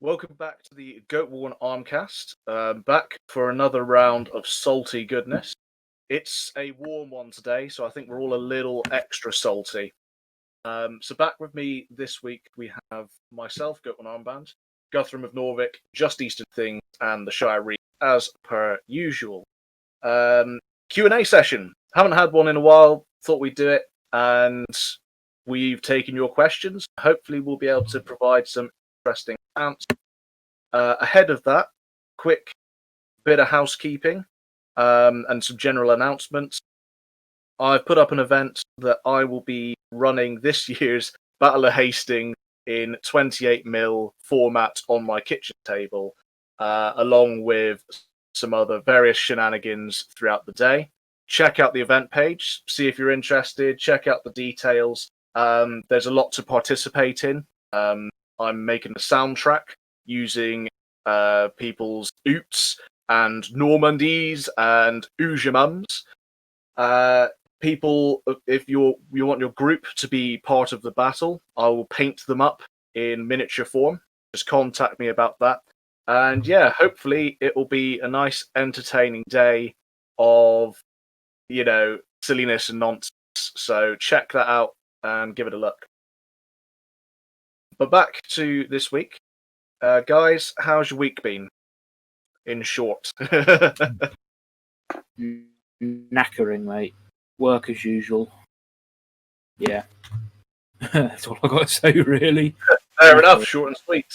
Welcome back to the Goatworn Armcast. Back for another round of salty goodness. It's a warm one today, so I think we're all a little extra salty. So back with me this week, we have myself, Goatworn Armband, Guthrum of Norvik, Just Eastern Things, and the Shire Reef, as per usual. Q&A session. Haven't had one in a while. Thought we'd do it, and we've taken your questions. Hopefully, we'll be able to provide some interesting answers. Ahead of that, quick bit of housekeeping and some general announcements. I've put up an event that I will be running this year's Battle of Hastings in 28mm format on my kitchen table, along with some other various shenanigans throughout the day. Check out the event page, see if you're interested, check out the details. There's a lot to participate in. I'm making a soundtrack using people's oots and Normandies and Oujamums. People, if you want your group to be part of the battle, I will paint them up in miniature form. Just contact me about that. And yeah, hopefully it will be a nice, entertaining day of, silliness and nonsense. So check that out and give it a look. But back to this week. Guys, how's your week been? In short. Knackering, mate. Work as usual. Yeah. That's all I've got to say, really. Fair enough, short and sweet.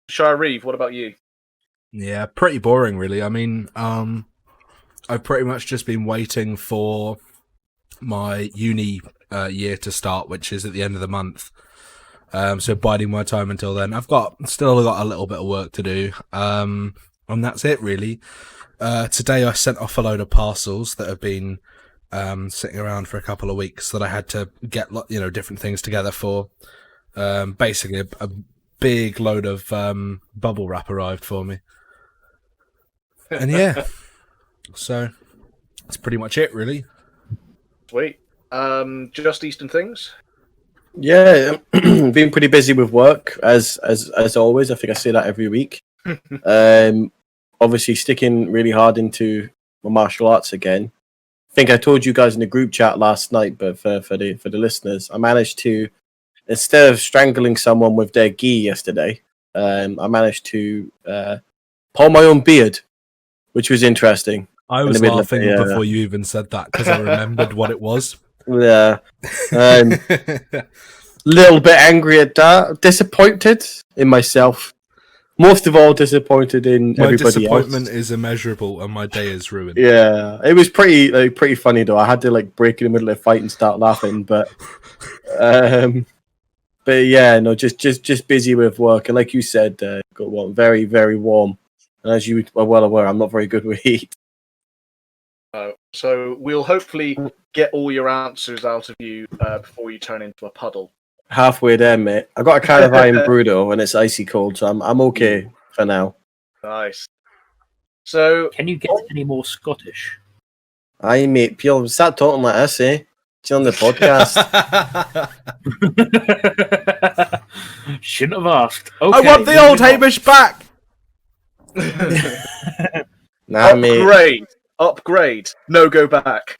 Shire Reeve, what about you? Yeah, pretty boring, really. I mean, I've pretty much just been waiting for my uni year to start, which is at the end of the month. So biding my time until then. I've still got a little bit of work to do. And that's it, really. Today I sent off a load of parcels that have been sitting around for a couple of weeks that I had to get, different things together for. Basically, a big load of bubble wrap arrived for me. And yeah, so that's pretty much it, really. Sweet. Just Eastern Things? Yeah, been pretty busy with work as always. I think I say that every week. Obviously sticking really hard into my martial arts again. I think I told you guys in the group chat last night, but for the listeners, I managed to, instead of strangling someone with their gi yesterday, I managed to pull my own beard, which was interesting. I was laughing before you even said that because I remembered what it was. Yeah. Little bit angry at that. Disappointed in myself. Most of all, disappointed in everybody else. My disappointment is immeasurable, and my day is ruined. Yeah, it was pretty funny though. I had to break in the middle of the fight and start laughing, but yeah, no, just busy with work, and like you said, got one very, very warm, and as you are well aware, I'm not very good with heat. So we'll hopefully get all your answers out of you before you turn into a puddle. Halfway there, mate. I got a can of Iron Brew though, and it's icy cold, so I'm okay for now. Nice. So, can you get any more Scottish? Aye, mate. Peel, start talking like this, eh? It's on the podcast. Shouldn't have asked. Okay, I want the old Hamish back. Nah, mate. Upgrade. No, go back.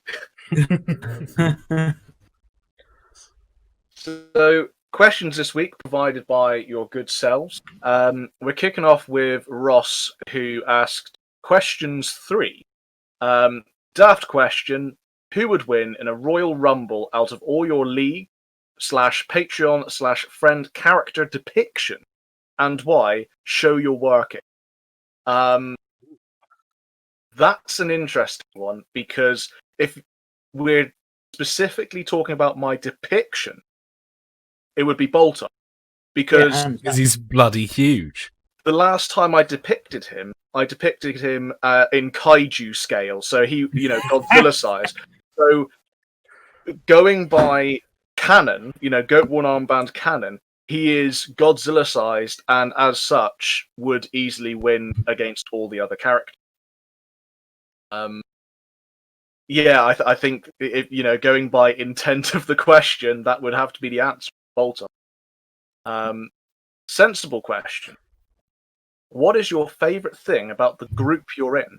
So, questions this week provided by your good selves. We're kicking off with Ross, who asked questions 3. Daft question: who would win in a Royal Rumble out of all your league /Patreon /friend character depiction, and why? Show your working. That's an interesting one, because if we're specifically talking about my depiction, it would be Bolter, because he's bloody huge. The last time I depicted him in kaiju scale, so he, Godzilla size. So going by canon, Goatworn Armband canon, he is Godzilla sized, and as such would easily win against all the other characters. Yeah, I think if going by intent of the question, that would have to be the answer, Bolter. sensible question. What is your favourite thing about the group you're in?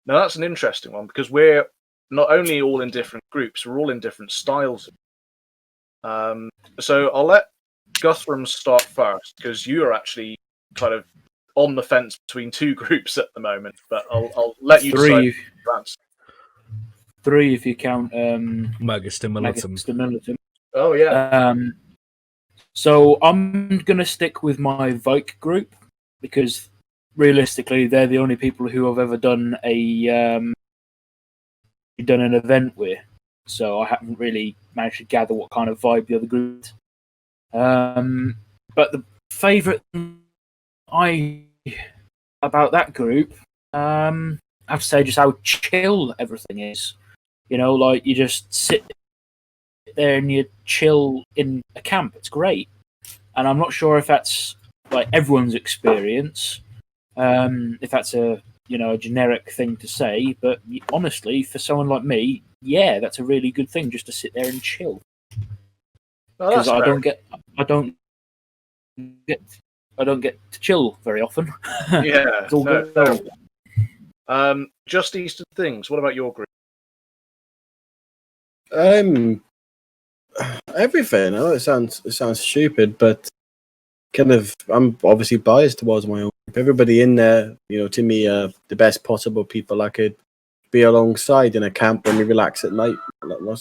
Now, that's an interesting one because we're not only all in different groups, we're all in different styles. So I'll let Guthrum start first because you are actually kind of on the fence between two groups at the moment. But I'll let you decide. Three if you count Magister Militum. Militum. Oh yeah. So I'm gonna stick with my Vike group because realistically they're the only people who I've ever done an event with. So I haven't really managed to gather what kind of vibe the other group is. But the favourite about that group, I have to say just how chill everything is. You know, like you just sit there and you chill in a camp. It's great. And I'm not sure if that's like everyone's experience, if that's a generic thing to say, but honestly, for someone like me, yeah, that's a really good thing just to sit there and chill. Because I don't get to chill very often. Yeah. It's all good. Just Eastern things. What about your group? Everything. I know it sounds stupid, but kind of I'm obviously biased towards my own group. Everybody in there, to me, the best possible people I could be alongside in a camp when we relax at night.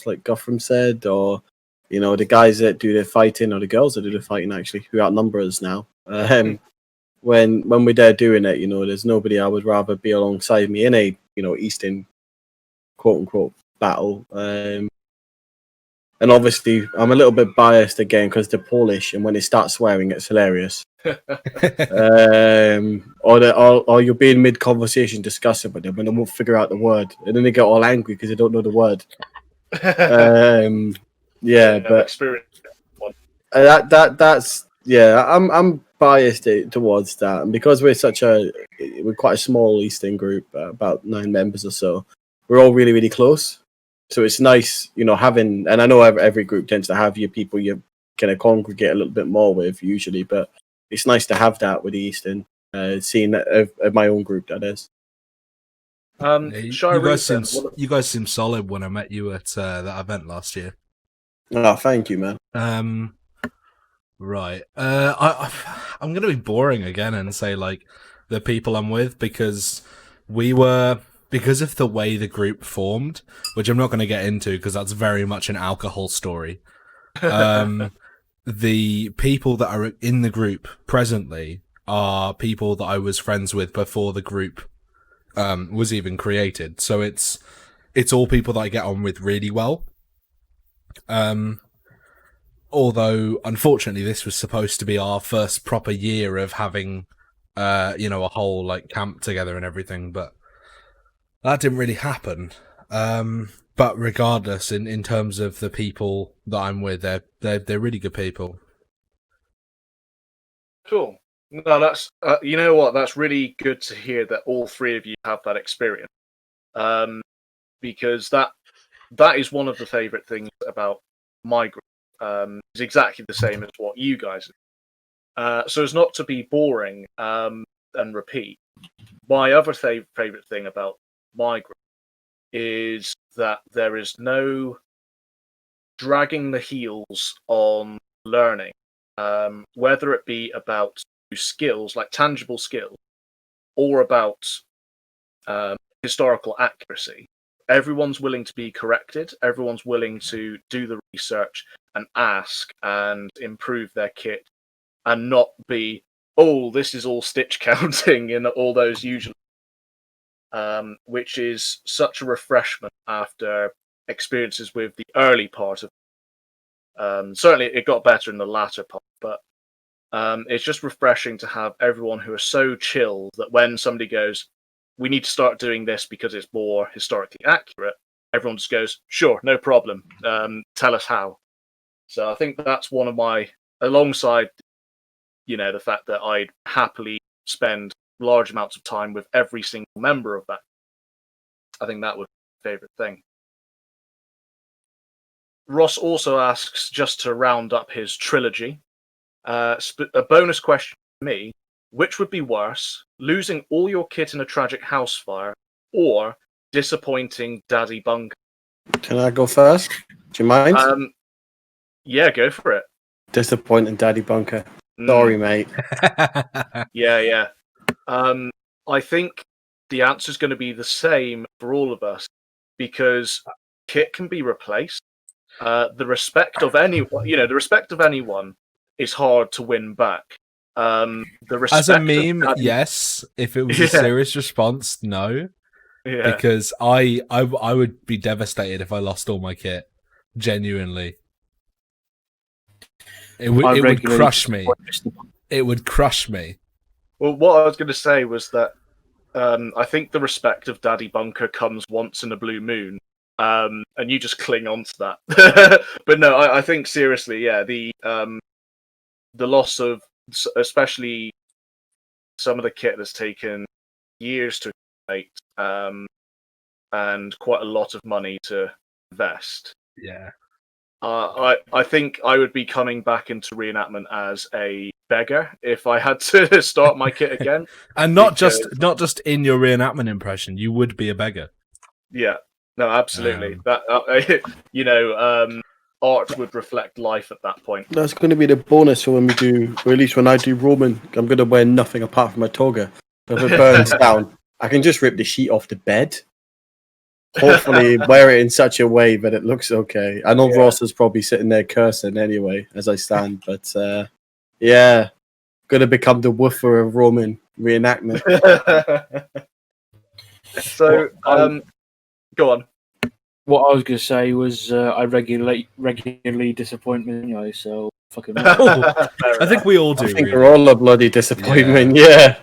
Like Guthrum said, or the guys that do the fighting, or the girls that do the fighting, actually, who outnumber us now. When we're there doing it, there's nobody I would rather be alongside me in a Eastern quote unquote battle. And obviously, I'm a little bit biased again because they're Polish, and when they start swearing, it's hilarious. Or you'll be in mid-conversation discussing with them, and they won't figure out the word, and then they get all angry because they don't know the word. But experience. I'm biased towards that, and because we're quite a small Eastern group, about 9 members or so, we're all really, really close. So it's nice, having, and I know every group tends to have your people you kind of congregate a little bit more with usually, but it's nice to have that with the Eastern, seeing that of my own group, that is. You guys seem solid when I met you at that event last year. Oh, thank you, man. Right. I'm going to be boring again and say like the people I'm with because of the way the group formed, which I'm not going to get into because that's very much an alcohol story. The people that are in the group presently are people that I was friends with before the group was even created. So it's all people that I get on with really well. Although, unfortunately, this was supposed to be our first proper year of having, a whole like camp together and everything, but that didn't really happen. But regardless, in terms of the people that I'm with, they're really good people. Cool. No, that's you know what? That's really good to hear that all three of you have that experience. Because that is one of the favourite things about my group. It's exactly the same as what you guys do. So as not to be boring and repeat, my other favourite thing about my group is that there is no dragging the heels on learning, whether it be about skills, like tangible skills, or about historical accuracy. Everyone's willing to be corrected. Everyone's willing to do the research and ask and improve their kit and not be, oh, this is all stitch counting in all those usual, which is such a refreshment after experiences with the early part of certainly it got better in the latter part, but it's just refreshing to have everyone who are so chill that when somebody goes, we need to start doing this because it's more historically accurate, everyone just goes, sure, no problem, tell us how. So I think that's one of my, alongside the fact that I'd happily spend large amounts of time with every single member of that, I think that would be my favourite thing. Ross also asks, just to round up his trilogy, A bonus question for me: which would be worse, losing all your kit in a tragic house fire, or disappointing Daddy Bunker? Can I go first? Do you mind? Yeah, go for it. Disappointing Daddy Bunker. Sorry, mate. Yeah. I think the answer is going to be the same for all of us because kit can be replaced. The respect of anyone, is hard to win back. The respect As a meme, yes. If it was a serious response, no. Yeah. Because I would be devastated if I lost all my kit. Genuinely. It would crush me. It would crush me. Well, what I was going to say was that I think the respect of Daddy Bunker comes once in a blue moon, and you just cling on to that. But no, I think seriously, yeah, the loss of especially some of the kit that's taken years to create, and quite a lot of money to invest. Yeah. I think I would be coming back into reenactment as a beggar if I had to start my kit again. And not just in your reenactment impression, you would be a beggar. Yeah, no, absolutely. That art would reflect life at that point. That's going to be the bonus for when we do, or at least when I do Roman. I'm going to wear nothing apart from a toga. So if it burns down, I can just rip the sheet off the bed. Hopefully, wear it in such a way that it looks okay. I know Ross is probably sitting there cursing anyway as I stand, but yeah, gonna become the woofer of Roman reenactment. So, go on. What I was gonna say was I regularly disappoint me anyway, so fucking. I think we all do. I think really. we're all a bloody disappointment. Yeah.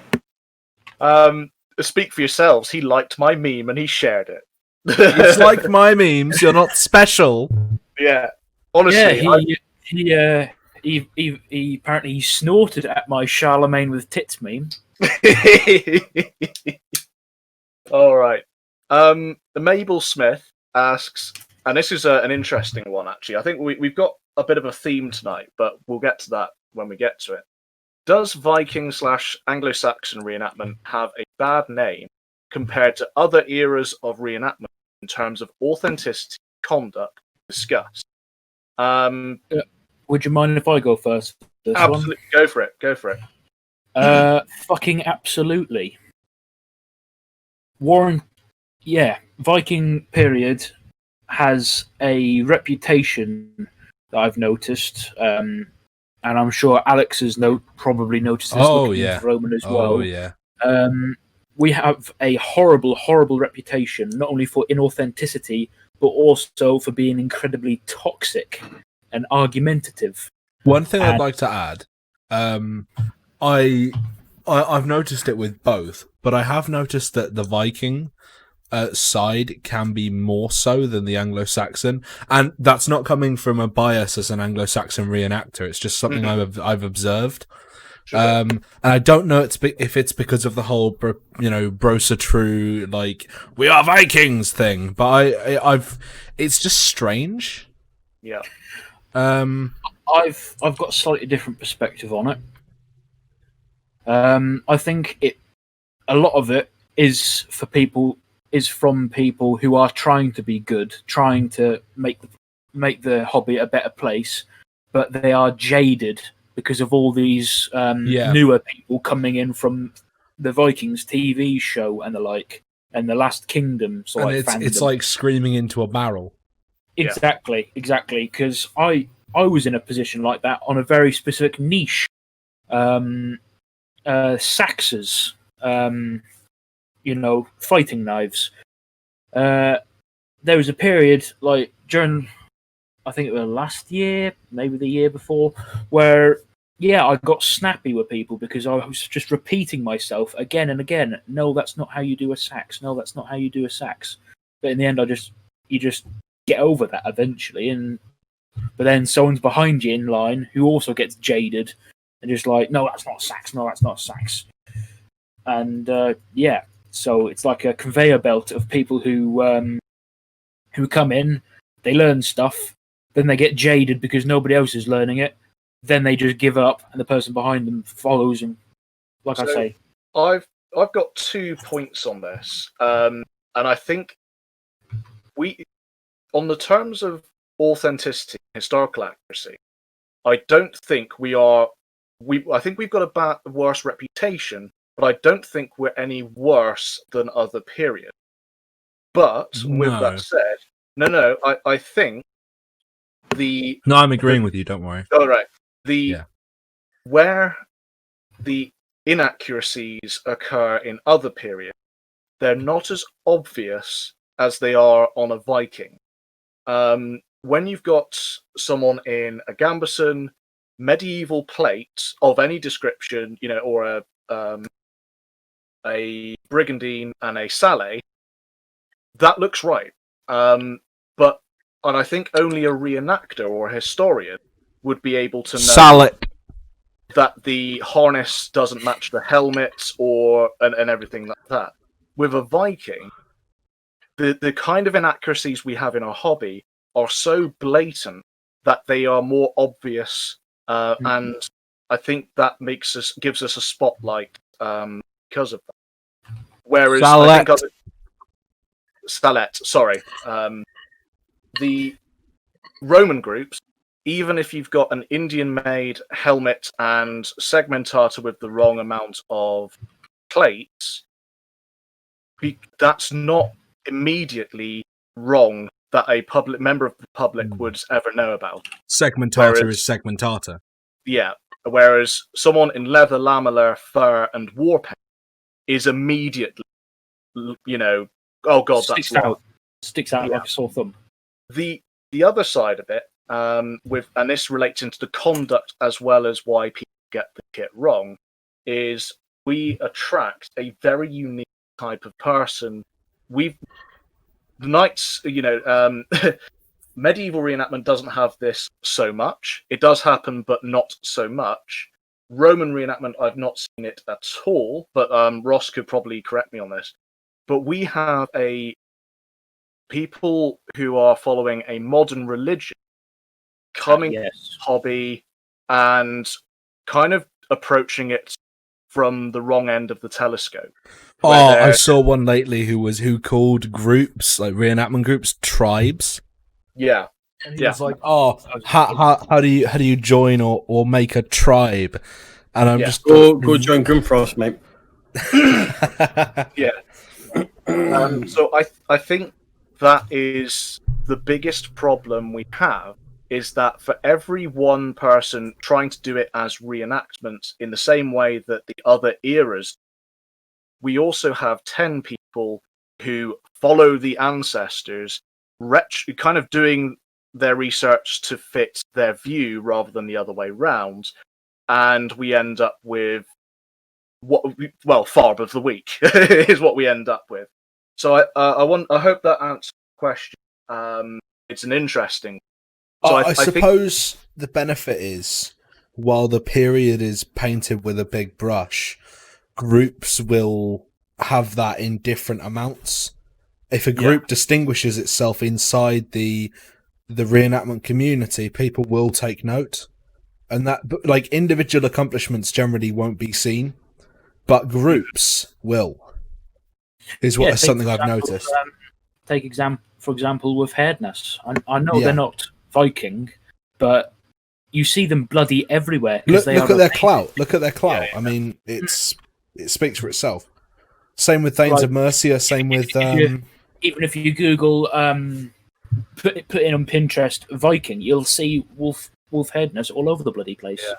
Speak for yourselves. He liked my meme and he shared it. It's like my memes. You're not special. Yeah, honestly. Yeah, he apparently he snorted at my Charlemagne with tits meme. All right. Mabel Smith asks, and this is an interesting one actually. I think we've got a bit of a theme tonight, but we'll get to that when we get to it. Does Viking/Anglo-Saxon reenactment have a bad name compared to other eras of reenactment in terms of authenticity, conduct, discussed? Would you mind if I go first? Absolutely, go for it. Fucking absolutely. Viking period has a reputation that I've noticed, and I'm sure Alex has probably noticed this looking into Roman as well. Oh yeah. We have a horrible, horrible reputation, not only for inauthenticity, but also for being incredibly toxic and argumentative. One thing I'd like to add, I've noticed it with both, but I have noticed that the Viking side can be more so than the Anglo-Saxon, and that's not coming from a bias as an Anglo-Saxon reenactor. It's just something I've observed. Sure. And I don't know if it's because of the whole, Brosa True, like, we are Vikings thing, but it's just strange. Yeah. I've got a slightly different perspective on it. I think a lot of it is from people who are trying to be good, trying to make the hobby a better place, but they are jaded because of all these newer people coming in from the Vikings TV show and the like, and the Last Kingdom. So it's like screaming into a barrel. Exactly. Because I was in a position like that on a very specific niche. Saxes, fighting knives. There was a period like during, I think it was last year, maybe the year before, where I got snappy with people because I was just repeating myself again and again. No, that's not how you do a sax. No, that's not how you do a sax. But in the end, you just get over that eventually. But then someone's behind you in line who also gets jaded and just like, no, that's not sax. No, that's not sax. And so it's like a conveyor belt of people who come in, they learn stuff, then they get jaded because nobody else is learning it, then they just give up, and the person behind them follows them. Like I So- say, I've got 2 points on this, and I think on the terms of authenticity, historical accuracy, I don't think I think we've got a worse reputation, but I don't think we're any worse than other periods. But with No. that said, no, I think the No, I'm agreeing with you. Don't worry. all right Yeah. where the inaccuracies occur in other periods, they're not as obvious as they are on a Viking. When you've got someone in a gambeson, medieval plate of any description, or a brigandine and a sallet, that looks right. And I think only a reenactor or a historian would be able to know Salad. that the harness doesn't match the helmet and everything like that. With a Viking, the kind of inaccuracies we have in our hobby are so blatant that they are more obvious, and I think that gives us a spotlight because of that. Whereas I think the Roman groups, even if you've got an Indian-made helmet and segmentator with the wrong amount of plates, that's not immediately wrong that a public member of the public would ever know about. Segmentator is segmentator. Yeah, whereas someone in leather, lamellar, fur, and warpaint is immediately, oh god, that's wrong. Sticks out like a sore thumb. The other side of it, and this relates into the conduct as well as why people get the kit wrong, is we attract a very unique type of person. The knights, medieval reenactment doesn't have this so much. It does happen, but not so much. Roman reenactment, I've not seen it at all, but Ross could probably correct me on this. But we have people who are following a modern religion coming to this hobby and kind of approaching it from the wrong end of the telescope. Oh, I saw one lately who called groups, like reenactment groups, tribes. Yeah. And he was like, "Oh, how do you join or make a tribe?" And I'm just go join Grimfrost, mate. Yeah. So I think that is the biggest problem we have, is that for every one person trying to do it as reenactments in the same way that the other eras, we also have 10 people who follow the ancestors, kind of doing their research to fit their view rather than the other way round, and we end up with Farb of the Week is what we end up with. So I hope that answers the question. It's an interesting. So I suppose the benefit is, while the period is painted with a big brush, groups will have that in different amounts. If a group distinguishes itself inside the reenactment community, people will take note, and that, like, individual accomplishments generally won't be seen, but groups will. Is something I've noticed. For example, with Herdness. I know they're not Viking, but you see them bloody everywhere. Look at their clout. Look at their clout. Yeah. I mean, it speaks for itself. Same with Thanes of Mercia. Same with even if you Google put in on Pinterest Viking, you'll see wolf Herdness all over the bloody place. Yeah.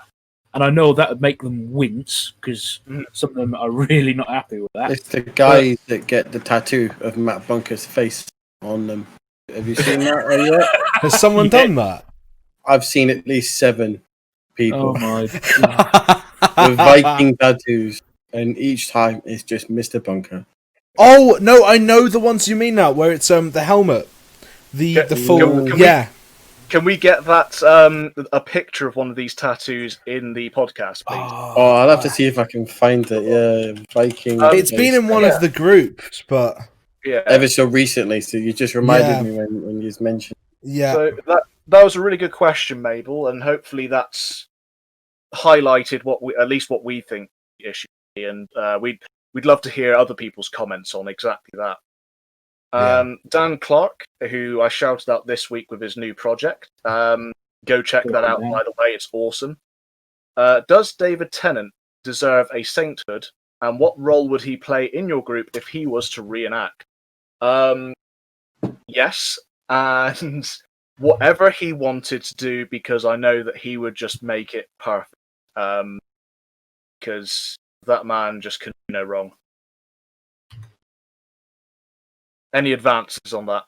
And I know that would make them wince, because some of them are really not happy with that. It's the guys that get the tattoo of Matt Bunker's face on them. Have you seen that yet? Has someone done that? I've seen at least 7 people Oh my God. with Viking tattoos, and each time it's just Mr. Bunker. Oh no, I know the ones you mean now, where it's the helmet, the full Can we get that a picture of one of these tattoos in the podcast, please? Oh, I'll have to see if I can find it. Yeah, Viking. It's been in one of the groups, but ever so recently. So you just reminded me when you mentioned. Yeah. So that was a really good question, Mabel, and hopefully that's highlighted at least what we think the issue is, and we'd love to hear other people's comments on exactly that. Dan Clark, who I shouted out this week with his new project, go check that out. By the way, it's awesome. Does David Tennant deserve a sainthood, and what role would he play in your group if he was to reenact? Yes, and whatever he wanted to do, because I know that he would just make it perfect. Because that man just couldn't do no wrong. Any advances on that?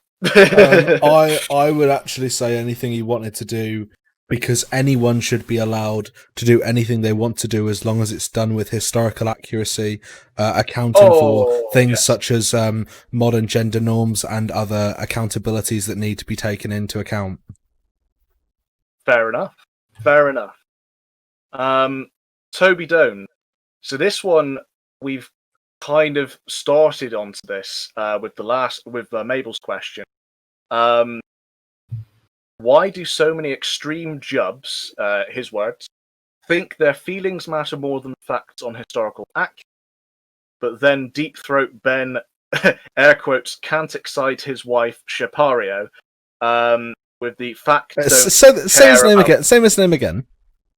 I would actually say anything he wanted to do, because anyone should be allowed to do anything they want to do as long as it's done with historical accuracy, accounting for things such as modern gender norms and other accountabilities that need to be taken into account. Fair enough. Toby Doan. So this one, we've kind of started onto this with Mabel's question. Why do so many extreme jubs, his words, think their feelings matter more than facts on historical accuracy? But then Deep Throat Ben, air quotes, can't excite his wife Shapario with the fact. Say his name again. Say his name again.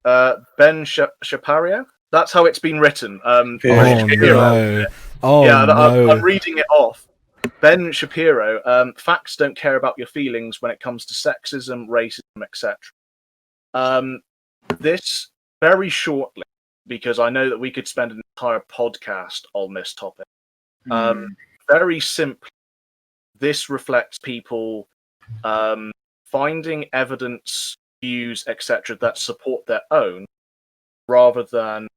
Ben Shapario. That's how it's been written. No. I'm reading it off. Ben Shapiro, facts don't care about your feelings when it comes to sexism, racism, etc. This, very shortly, because I know that we could spend an entire podcast on this topic. Very simply, this reflects people finding evidence, views, etc. that support their own, rather than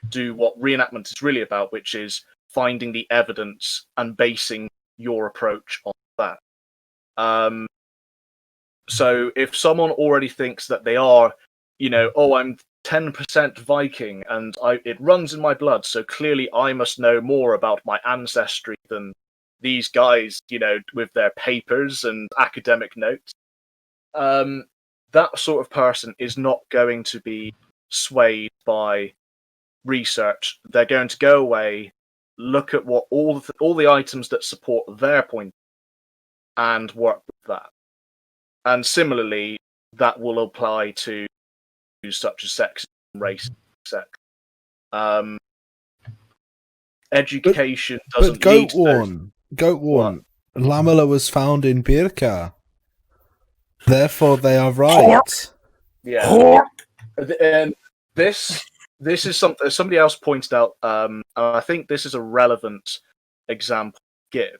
do what reenactment is really about, which is finding the evidence and basing your approach on that. So if someone already thinks that they are, I'm 10% Viking and it runs in my blood, so clearly I must know more about my ancestry than these guys, with their papers and academic notes. That sort of person is not going to be swayed by research. They're going to go away, look at what all the items that support their point, and work with that. And similarly, that will apply to such as sex, race, etc. Education doesn't lead to Goatworn. Lamela was found in Birka. Therefore, they are right. Yeah. And this is something somebody else pointed out. And I think this is a relevant example to give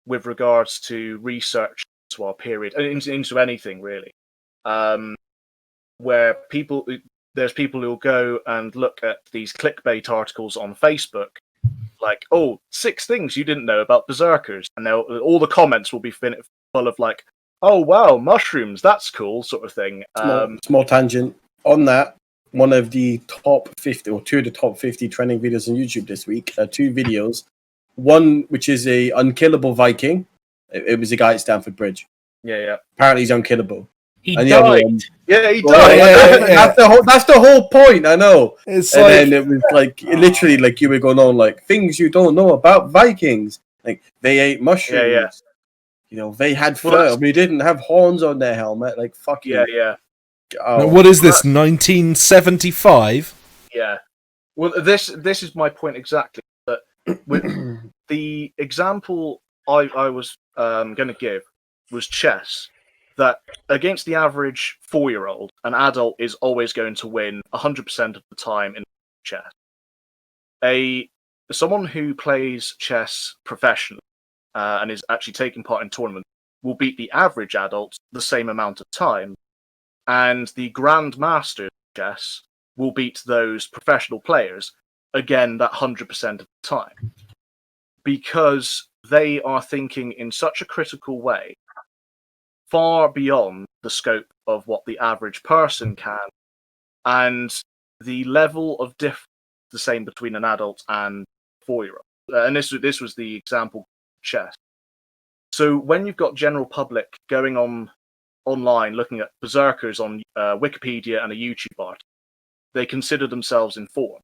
with regards to research into our period, into anything really, where there's people who'll go and look at these clickbait articles on Facebook, like, 6 things you didn't know about berserkers, and all the comments will be full of like, oh wow, mushrooms, that's cool, sort of thing. Small tangent on that. One of the top 50, or 2 of the top 50 trending videos on YouTube this week, 2 videos. One, which is a unkillable Viking. It was a guy at Stamford Bridge. Yeah. Apparently he's unkillable. He And died. Yeah, he died. That's the whole point, I know. It's then it was like, literally, like you were going on, like, things you don't know about Vikings. Like, they ate mushrooms. Yeah. They had fur. They didn't have horns on their helmet. Like, fuck you. Yeah. Now, what is this, 1975? Yeah. Well, this is my point exactly. That with the example I was going to give was chess. That against the average 4-year-old, an adult is always going to win 100% of the time in chess. Someone who plays chess professionally and is actually taking part in tournaments will beat the average adult the same amount of time, and the grandmaster of chess will beat those professional players again that 100% of the time, because they are thinking in such a critical way, far beyond the scope of what the average person can, and the level of difference the same between an adult and a 4-year-old. And this was the example of chess. So when you've got general public going online looking at berserkers on Wikipedia and a YouTube article, they consider themselves informed.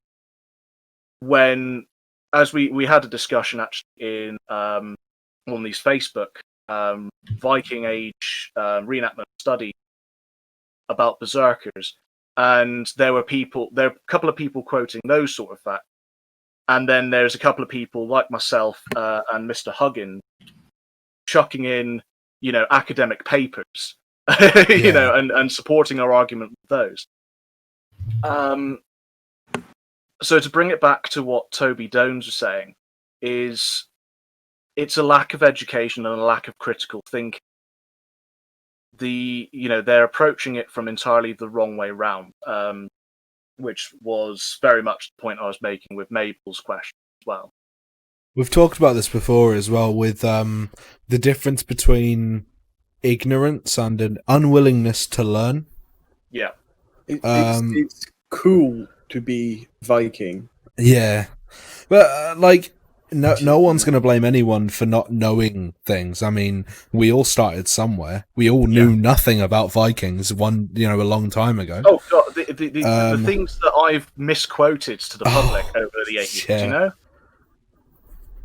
When, as we had a discussion actually in on these Facebook Viking Age reenactment study about berserkers, and there were a couple of people quoting those sort of facts, and then there's a couple of people like myself and Mr. Huggins chucking in, academic papers, and supporting our argument with those. So to bring it back to what Toby Dones was saying, is it's a lack of education and a lack of critical thinking. They're approaching it from entirely the wrong way round, which was very much the point I was making with Mabel's question as well. We've talked about this before as well, with the difference between ignorance and an unwillingness to learn. Yeah. It's cool to be Viking. Yeah. But, no one's going to blame anyone for not knowing things. I mean, we all started somewhere. We all knew nothing about Vikings a long time ago. Oh, God, the things that I've misquoted to the public over the 80s,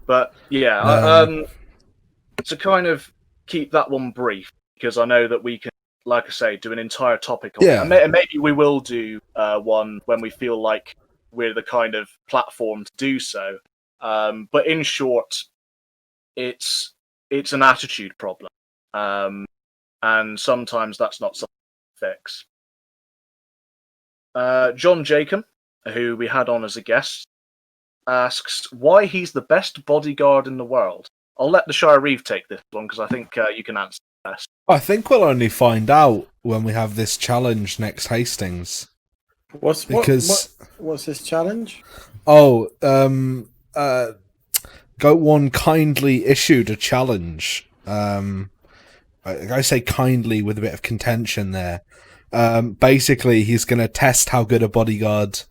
But, to kind of keep that one brief, because I know that we can, like I say, do an entire topic on it. And maybe we will do one when we feel like we're the kind of platform to do so. But in short, it's an attitude problem, and sometimes that's not something to fix. John Jacob, who we had on as a guest, asks why he's the best bodyguard in the world. I'll let the Shire Reeve take this one because I think you can answer it best. I think we'll only find out when we have this challenge next Hastings. What's this challenge? Oh, Goatworn kindly issued a challenge. I say kindly with a bit of contention there. Basically, he's going to test how good a bodyguard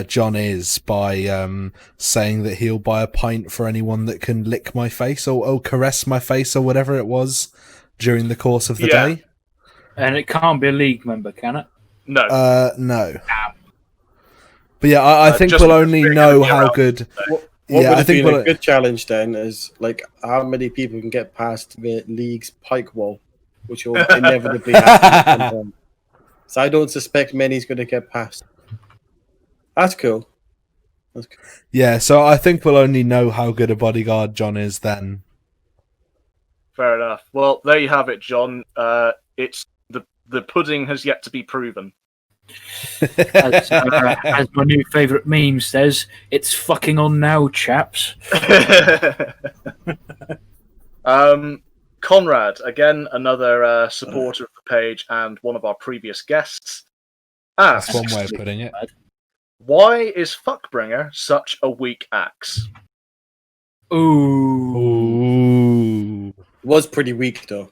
John is by saying that he'll buy a pint for anyone that can lick my face or caress my face or whatever it was during the course of the day. And it can't be a league member, can it? No. No. But yeah, I think we'll only know how good. What would have been a good challenge then is how many people can get past the league's pike wall, which will inevitably happen. So I don't suspect many's going to get past. That's cool. Yeah, so I think we'll only know how good a bodyguard John is then. Fair enough. Well, there you have it, John. It's the pudding has yet to be proven. As my new favourite meme says, it's fucking on now, chaps. Conrad, again, another supporter of the page and one of our previous guests, asks, that's one way of putting it. Why is Fuckbringer such a weak axe? Ooh. It was pretty weak though.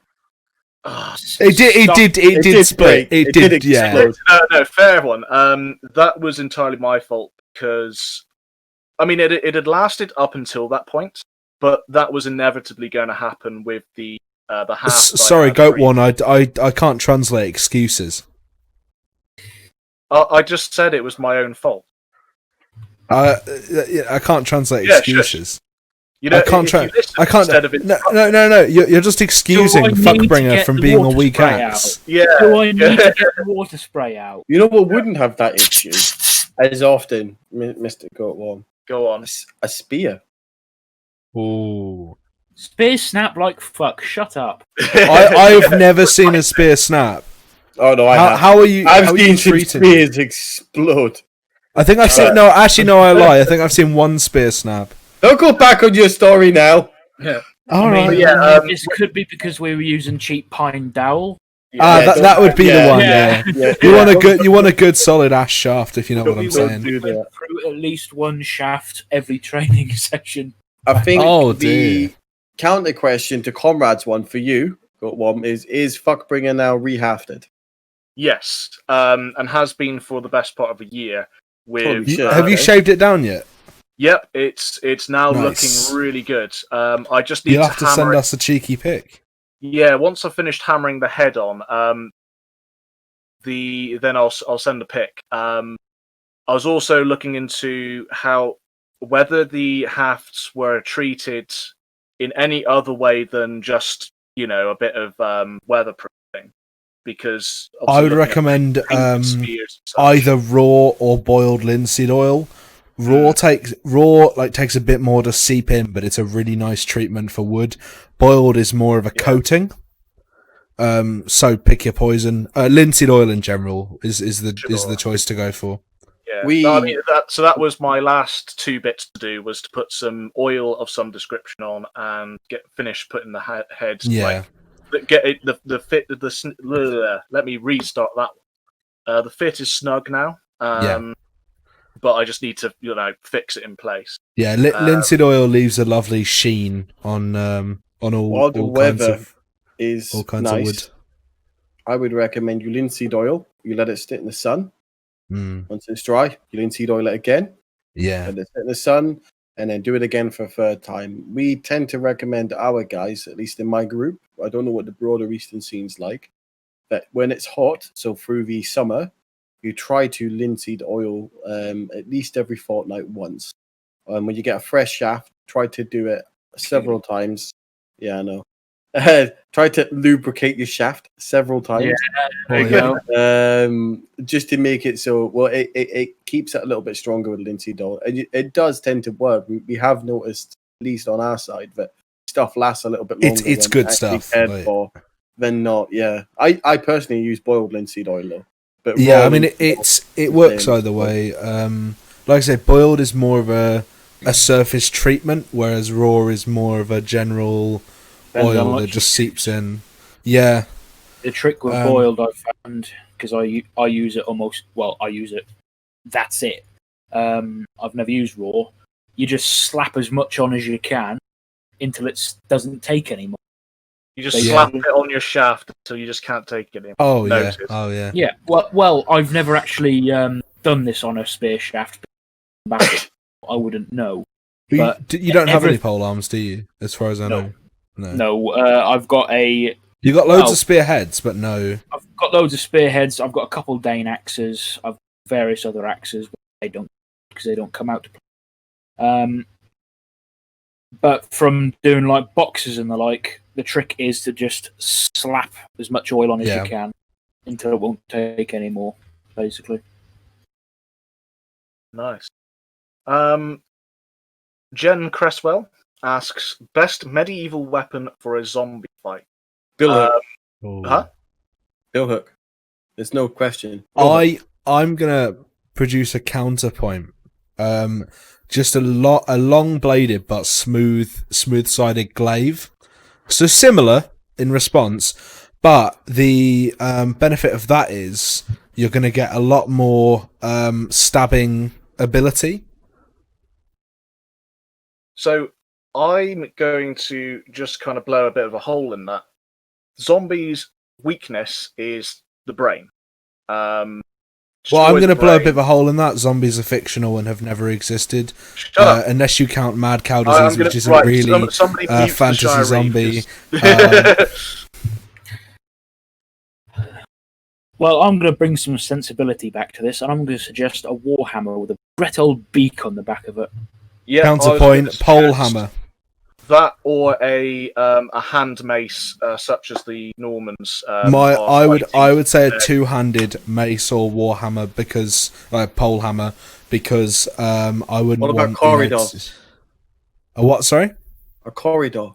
It did split. It did, yeah. No, fair one. That was entirely my fault because, I mean, it had lasted up until that point, but that was inevitably going to happen with the half. Sorry, Goatworn, I can't translate excuses. I just said it was my own fault. I can't translate excuses. Sure. You know, I can't. No. You're just excusing Do Fuckbringer from being a weak axe. Yeah. Do I need to get the water spray out? You know what wouldn't have that issue as often, Mr. Goatworn? Go on. A spear. Ooh. Spears snap like fuck. Shut up. I've never seen a spear snap. Oh no! How are you? I've seen some spears explode. I think I've seen. No, actually, no. I lie. I think I've seen one spear snap. Don't go back on your story now. Yeah. All right. This could be because we were using cheap pine dowel. That would be the one. Yeah. You want a good solid ash shaft, if you know what I'm saying. We went through at least one shaft every training session. I think the counter question to Comrade's one for you, Goatworn, is Fuckbringer now rehafted? Yes, and has been for the best part of a year. Have you shaved it down yet? Yep, it's now looking really good. I just need You'll have to send us a cheeky pic. Yeah, once I've finished hammering the head on, then I'll send a pic. I was also looking into whether the hafts were treated in any other way than just a bit of weatherproofing, because I would obviously looking at recommend painted spears and such. either raw or boiled linseed oil. Raw takes a bit more to seep in, but it's a really nice treatment for wood. Boiled is more of a coating. So pick your poison. Linseed oil in general is the choice to go for. Yeah, that was my last 2 bits to do, was to put some oil of some description on and finish putting the head. Yeah. Get it the fit let me restart that one. The fit is snug now. But I just need to fix it in place. Yeah, linseed oil leaves a lovely sheen on all the all weather kinds of is all kinds nice. of wood. I would recommend you linseed oil. You let it sit in the sun. Once it's dry, you linseed oil it again. Yeah. Let it sit in the sun, and then do it again for a third time. We tend to recommend our guys, at least in my group, I don't know what the broader Eastern scene's like, that when it's hot, so through the summer, you try to linseed oil at least every fortnight once. When you get a fresh shaft, try to do it several times. Yeah, I know. Try to lubricate your shaft several times. Just to make it so, it keeps it a little bit stronger with linseed oil. It does tend to work. We have noticed, at least on our side, that stuff lasts a little bit longer. It's good stuff. Than not, yeah. I personally use boiled linseed oil though. But yeah, I mean it works either way. Like I said, boiled is more of a surface treatment, whereas raw is more of a general oil that just seeps in. Yeah. The trick with boiled, I've found, because I use it almost. Well, I use it. That's it. I've never used raw. You just slap as much on as you can until it doesn't take anymore. You just slap it on your shaft until you just can't take it anymore. Oh yeah. Oh yeah. Yeah. Well, I've never actually done this on a spear shaft. I wouldn't know. But you don't have any pole arms, do you? As far as I know. No. I've got a. You got loads of spearheads, but no. I've got loads of spearheads. I've got a couple Dane axes. I've various other axes, but they don't come out to play. But from doing like boxes and the like, the trick is to just slap as much oil on as you can until it won't take any more, basically. Nice. Jen Cresswell asks, best medieval weapon for a zombie fight? Billhook. Huh? Billhook. There's no question. I'm gonna produce a counterpoint. Just a long bladed but smooth sided glaive. So similar in response, but the benefit of that is you're going to get a lot more stabbing ability. So I'm going to just kind of blow a bit of a hole in that. Zombies' weakness is the brain. Well, I'm going to blow a bit of a hole in that. Zombies are fictional and have never existed. Unless you count Mad Cow Disease, which isn't really a fantasy zombie. Well, I'm going to bring some sensibility back to this, and I'm going to suggest a warhammer with a great old beak on the back of it. Yeah, counterpoint, pole hammer. That or a hand mace, such as the Normans. I would say a two-handed mace or warhammer because pole hammer because I wouldn't. What about want corridor? A what? Sorry, a corridor.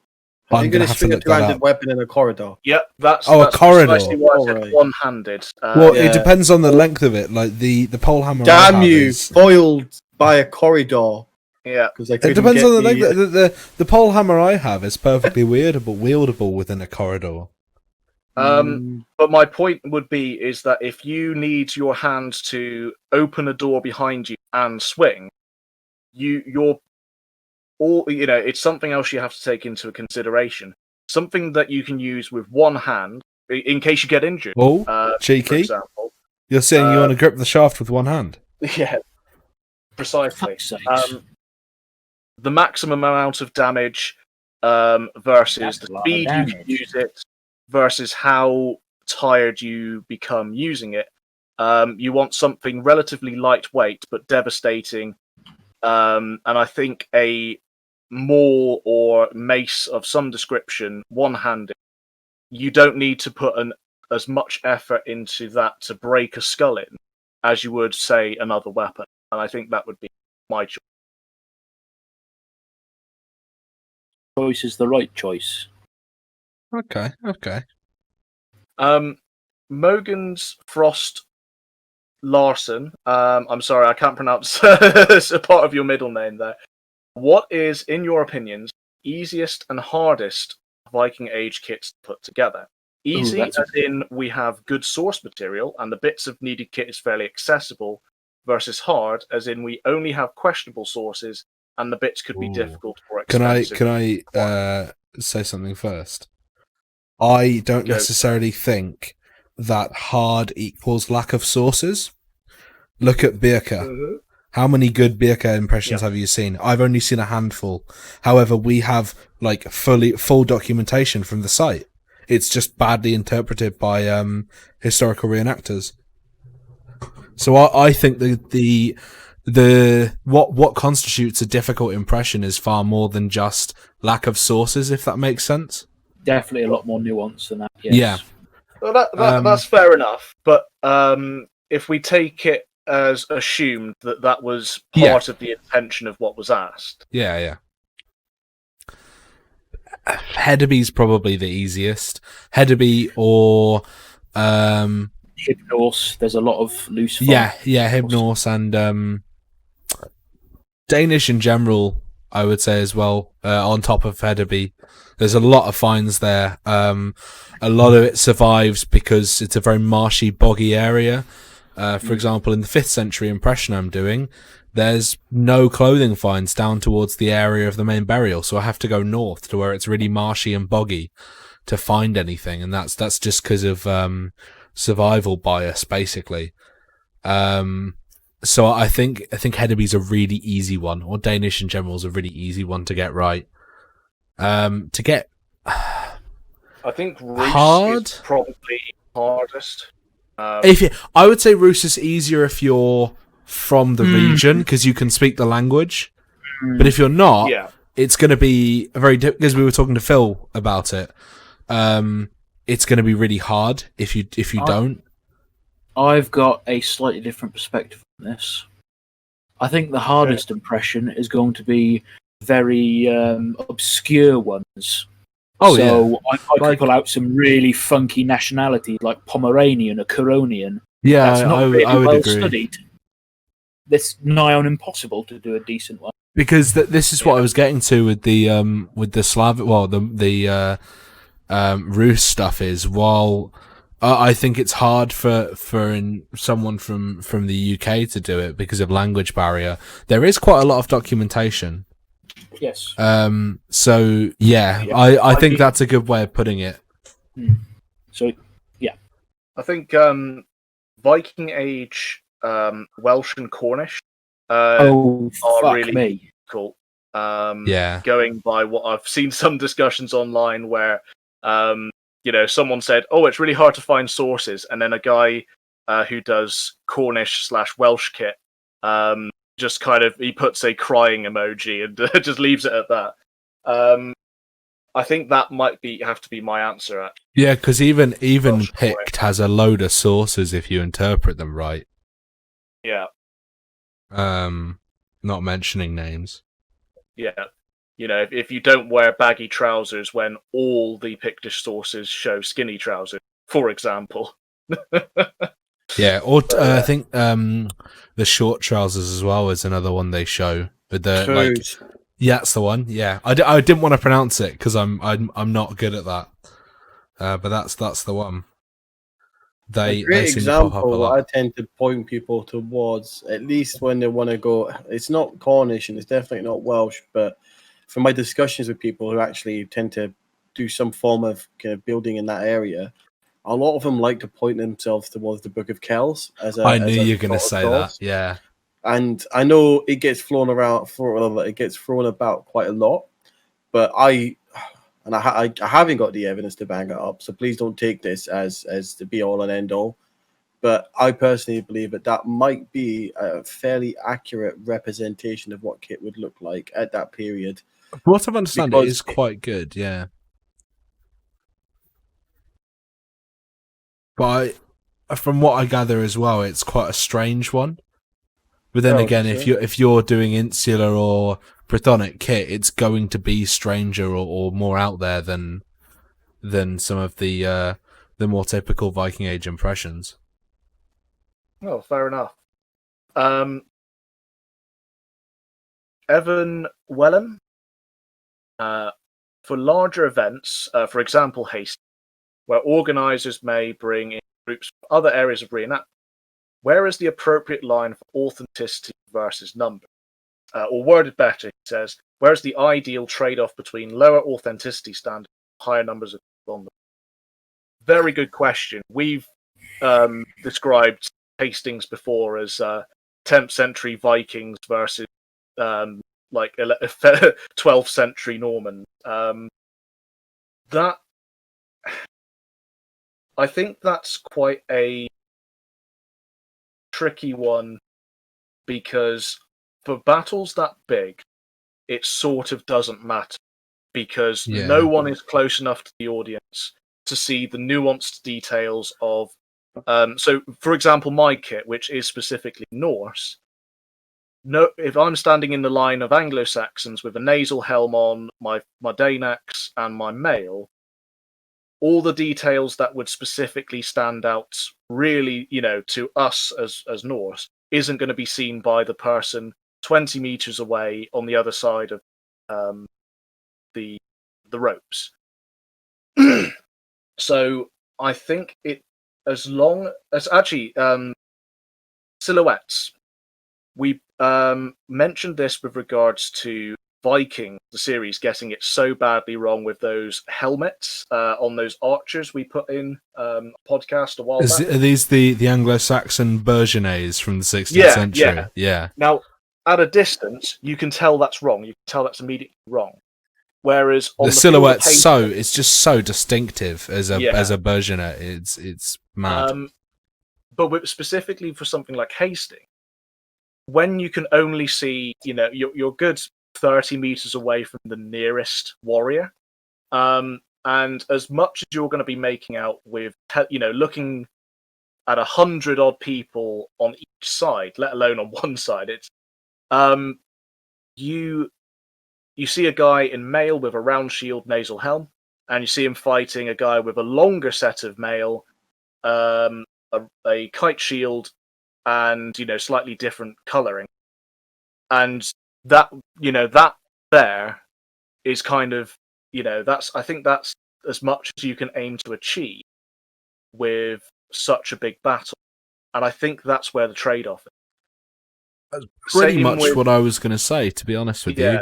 I'm going to have to look that up. Two-handed weapon in a corridor. Yep, that's a corridor. Precisely why I said one-handed. It depends on the length of it. Like the pole hammer. Damn you! Foiled by a corridor. Yeah, it depends on the length. The pole hammer I have is perfectly wieldable within a corridor. But my point would be is that if you need your hand to open a door behind you and swing, it's something else you have to take into consideration. Something that you can use with one hand in case you get injured. Oh, cheeky! For example, you're saying you want to grip the shaft with one hand? Yeah, precisely. The maximum amount of damage versus the speed you can use it versus how tired you become using it You want something relatively lightweight but devastating, and I think a maul or mace of some description, one-handed. You don't need to put as much effort into that to break a skull in as you would, say, another weapon. And I think that would be my choice. Choice is the right choice. Okay. Mogen's Frost Larson. I'm sorry, I can't pronounce a part of your middle name there. What is, in your opinions, easiest and hardest Viking Age kits to put together? Easy, as in we have good source material and the bits of needed kit is fairly accessible, versus hard, as in we only have questionable sources and the bits could be difficult or expensive. Can I say something first? I don't necessarily think that hard equals lack of sources. Look at Birka. Mm-hmm. How many good Birka impressions have you seen? I've only seen a handful. However, we have like full documentation from the site. It's just badly interpreted by historical reenactors. So I think the what constitutes a difficult impression is far more than just lack of sources, if that makes sense. Definitely a lot more nuance than that. Yes. Yeah. Well, that's fair enough. But if we take it as assumed that was part of the intention of what was asked. Yeah. Hedeby probably the easiest. Hedeby or Hypnos. There's a lot of loose. Yeah, Hypnos and Danish in general, I would say as well. On top of Hedeby, there's a lot of finds there. A lot of it survives because it's a very marshy, boggy area. For example, in the 5th century impression I'm doing, there's no clothing finds down towards the area of the main burial, so I have to go north to where it's really marshy and boggy to find anything, and that's just because of survival bias, basically. So I think Hedeby's a really easy one, or Danish in general is a really easy one to get right. To get I think Rus hard is probably hardest. I would say Rus is easier if you're from the region because you can speak the language. But if you're not, it's going to be because we were talking to Phil about it. It's going to be really hard if you don't. I've got a slightly different perspective on this. I think the hardest impression is going to be very obscure ones. I could pull out some really funky nationalities like Pomeranian or Curonian. Yeah, that's not really I would well agree. studied. It's nigh on impossible to do a decent one. Because this is what I was getting to with the Slavic, the Rus stuff is, while I think it's hard for someone from the UK to do it because of language barrier, there is quite a lot of documentation. Yes. So I think that's a good way of putting it. So yeah, I think Viking Age Welsh and Cornish are really cool. Going by what I've seen some discussions online where someone said, "Oh, it's really hard to find sources," and then a guy who does Cornish/Welsh kit just he puts a crying emoji and just leaves it at that. I think that might have to be my answer. Actually. Yeah, because even Pict has a load of sources if you interpret them right. Yeah. Not mentioning names. Yeah. If you don't wear baggy trousers when all the Pictish sources show skinny trousers, for example. Yeah, or I think the short trousers as well is another one they show. With the yeah, that's the one. Yeah, I didn't want to pronounce it because I'm not good at that. But that's the one. A great example I tend to point people towards, at least when they want to go. It's not Cornish and it's definitely not Welsh, but from my discussions with people who actually tend to do some form of kind of building in that area, a lot of them like to point themselves towards the Book of Kells. I knew you were going to say that. Yeah, and I know it gets thrown about quite a lot, but I haven't got the evidence to bang it up, so please don't take this as the be all and end all. but I personally believe that might be a fairly accurate representation of what kit would look like at that period. From what I've understood, it Because is quite good, yeah. But from what I gather as well, it's quite a strange one. But then again, if you're doing insular or Brythonic kit, it's going to be stranger or more out there than some of the more typical Viking Age impressions. Oh, fair enough. Evan Wellham, for larger events, for example, Haste, where organisers may bring in groups from other areas of reenactment, where is the appropriate line for authenticity versus number? Or worded better, he says, where is the ideal trade-off between lower authenticity standards and higher numbers of people on them? Very good question. We've described Hastings before as 10th century Vikings versus 12th century Norman. That I think that's quite a tricky one, because for battles that big, it sort of doesn't matter, because no one is close enough to the audience to see the nuanced details of. So, for example, my kit, which is specifically Norse. No, if I'm standing in the line of Anglo-Saxons with a nasal helm on, my Danax and my mail, all the details that would specifically stand out, really, to us as Norse, isn't going to be seen by the person 20 meters away on the other side of the ropes. So I think as long as actually silhouettes. We mentioned this with regards to Viking, the series, getting it so badly wrong with those helmets on those archers we put in podcast a while back. Are these the Anglo-Saxon Bergenets from the 16th century? Yeah. Now, at a distance, you can tell that's wrong. You can tell that's immediately wrong. Whereas on the silhouette's it's just so distinctive as a Bergenet. It's mad. But specifically for something like Hastings, when you can only see, you're good 30 meters away from the nearest warrior, and as much as you're going to be making out with, looking at 100 odd people on each side, let alone on one side, it's you see a guy in mail with a round shield, nasal helm, and you see him fighting a guy with a longer set of mail, a kite shield, and slightly different coloring, and that that there is kind of I think that's as much as you can aim to achieve with such a big battle, and I think that's where the trade-off is. That's pretty much what I was going to say, to be honest with you.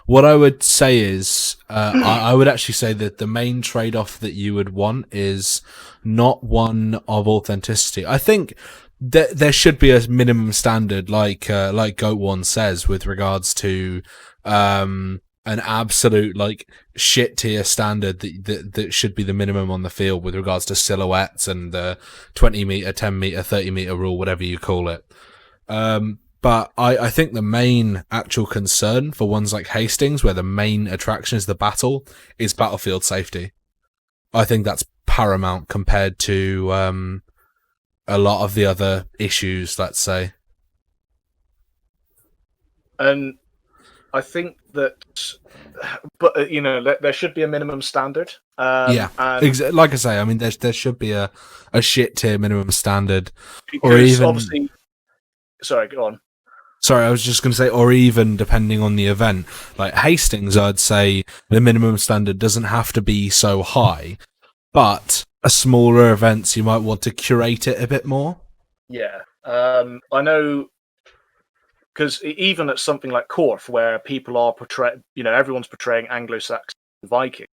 What I would say is, I would actually say that the main trade-off that you would want is not one of authenticity. I think there should be a minimum standard, like Goatworn says, with regards to an absolute shit tier standard that should be the minimum on the field with regards to silhouettes and the 20 meter, 10 meter, 30 meter rule, whatever you call it. But I think the main actual concern for ones like Hastings, where the main attraction is the battle, is battlefield safety. I think that's paramount compared to a lot of the other issues, let's say. And I think that, but there should be a minimum standard. Like I say, I mean, there should be a shit tier minimum standard, or even obviously. Sorry, go on. Sorry, I was just going to say, or even depending on the event, like Hastings, I'd say the minimum standard doesn't have to be so high, but a smaller events, you might want to curate it a bit more. Yeah, I know, because even at something like Corf, where people are portraying, everyone's portraying Anglo-Saxon Viking,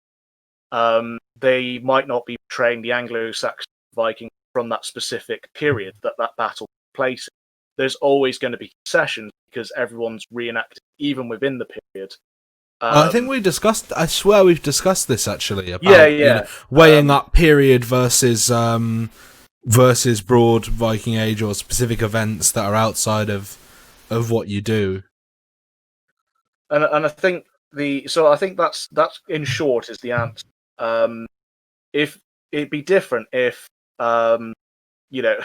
they might not be portraying the Anglo-Saxon Viking from that specific period that battle took place in. There's always going to be concessions because everyone's reenacting, even within the period. I think I swear we've discussed this actually, about weighing up period versus versus broad Viking Age or specific events that are outside of what you do. And I think I think that's in short is the answer. If it'd be different if you know,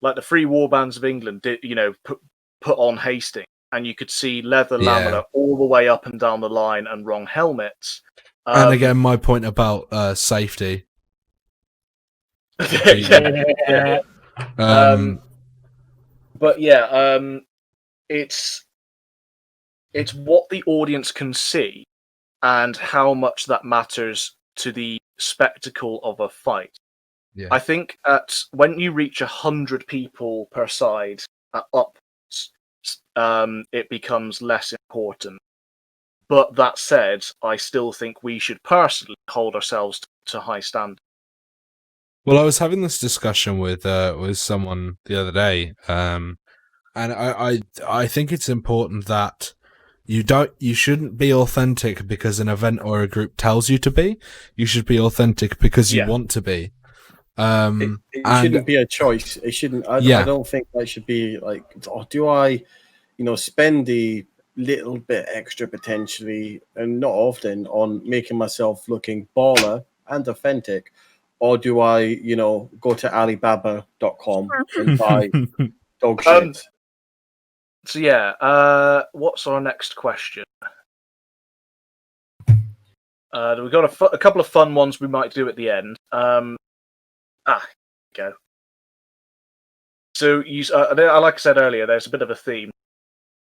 like the free warbands of England did, put on Hastings, and you could see leather lamina all the way up and down the line and wrong helmets. And again, my point about safety. Yeah. But yeah, it's what the audience can see and how much that matters to the spectacle of a fight. Yeah. I think when you reach 100 people per side upwards, it becomes less important. But that said, I still think we should personally hold ourselves to high standards. Well, I was having this discussion with someone the other day, and I think it's important that you shouldn't be authentic because an event or a group tells you to be. You should be authentic because you want to be. It shouldn't be a choice. It shouldn't. I don't think that should be like, do I, spend the little bit extra potentially, and not often, on making myself looking baller and authentic, or do I, go to Alibaba.com and buy dog shit? So yeah, what's our next question? We've got a couple of fun ones we might do at the end. Go. So like I said earlier, there's a bit of a theme.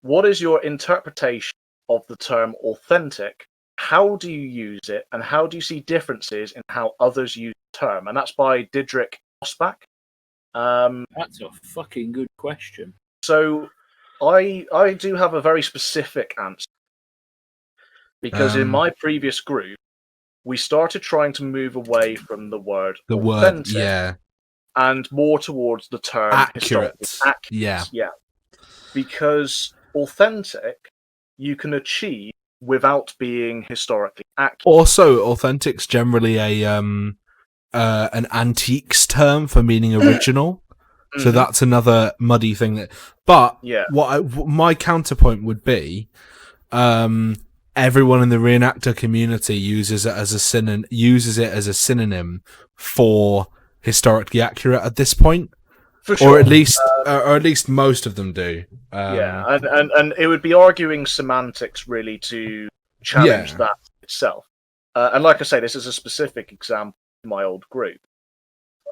What is your interpretation of the term authentic? How do you use it, and how do you see differences in how others use the term? And that's by Didrik Osbach. That's a fucking good question. So I do have a very specific answer, because in my previous group, we started trying to move away from the word authentic and more towards the term accurate. Yeah. Because authentic, you can achieve without being historically accurate. Also, authentic's generally an antiques term for meaning original. So that's another muddy thing. But my counterpoint would be, everyone in the reenactor community uses it as a synonym for historically accurate at this point. For sure. Or at least most of them do. And it would be arguing semantics really to challenge that itself. And like I say, this is a specific example in my old group,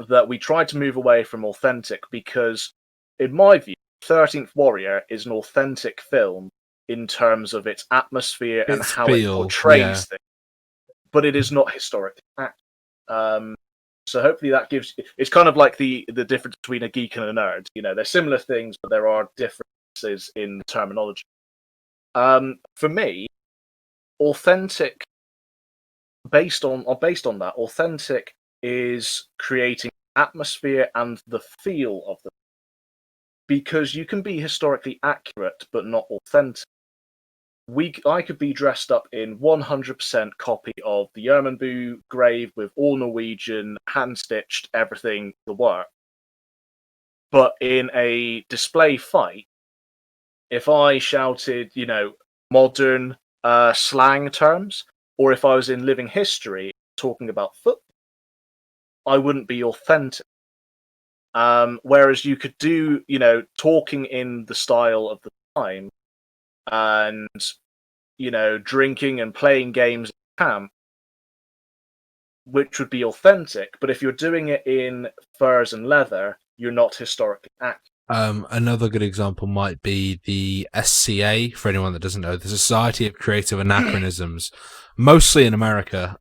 that we tried to move away from authentic because, in my view, 13th Warrior is an authentic film in terms of its atmosphere and how it portrays things, but it is not historically accurate. So hopefully that gives... It's kind of like the difference between a geek and a nerd. They're similar things, but there are differences in terminology. For me, authentic, based on that, authentic is creating atmosphere and the feel of the... Because you can be historically accurate, but not authentic. I could be dressed up in 100% copy of the Yermanbu grave with all Norwegian, hand-stitched, everything, the work. But in a display fight, if I shouted, modern slang terms, or if I was in living history talking about football, I wouldn't be authentic. Whereas you could do, talking in the style of the time, and drinking and playing games in camp, which would be authentic. But if you're doing it in furs and leather, you're not historically accurate. Another good example might be the SCA, for anyone that doesn't know, the Society of Creative Anachronisms, mostly in America.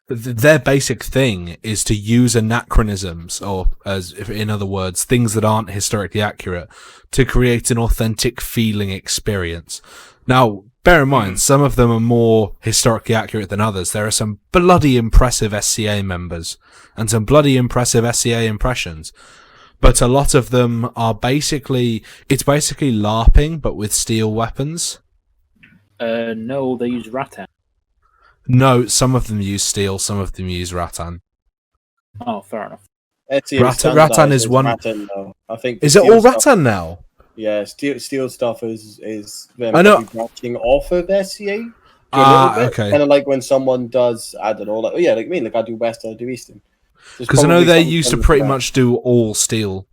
Their basic thing is to use anachronisms, or in other words, things that aren't historically accurate, to create an authentic feeling experience. Now, bear in mind, some of them are more historically accurate than others. There are some bloody impressive SCA members and some bloody impressive SCA impressions, but a lot of them are basically LARPing, but with steel weapons. No, they use rattan. No, some of them use steel, some of them use rattan. Oh, fair enough. Rattan is one. Rattan now. I think. Is it all Rattan now? Yeah, steel stuff is them I know. probably branching off of SCA. Okay. Kind of like when someone does, I don't know, like like me, like I do Western, I do Eastern. Because I know they used to pretty much do all steel.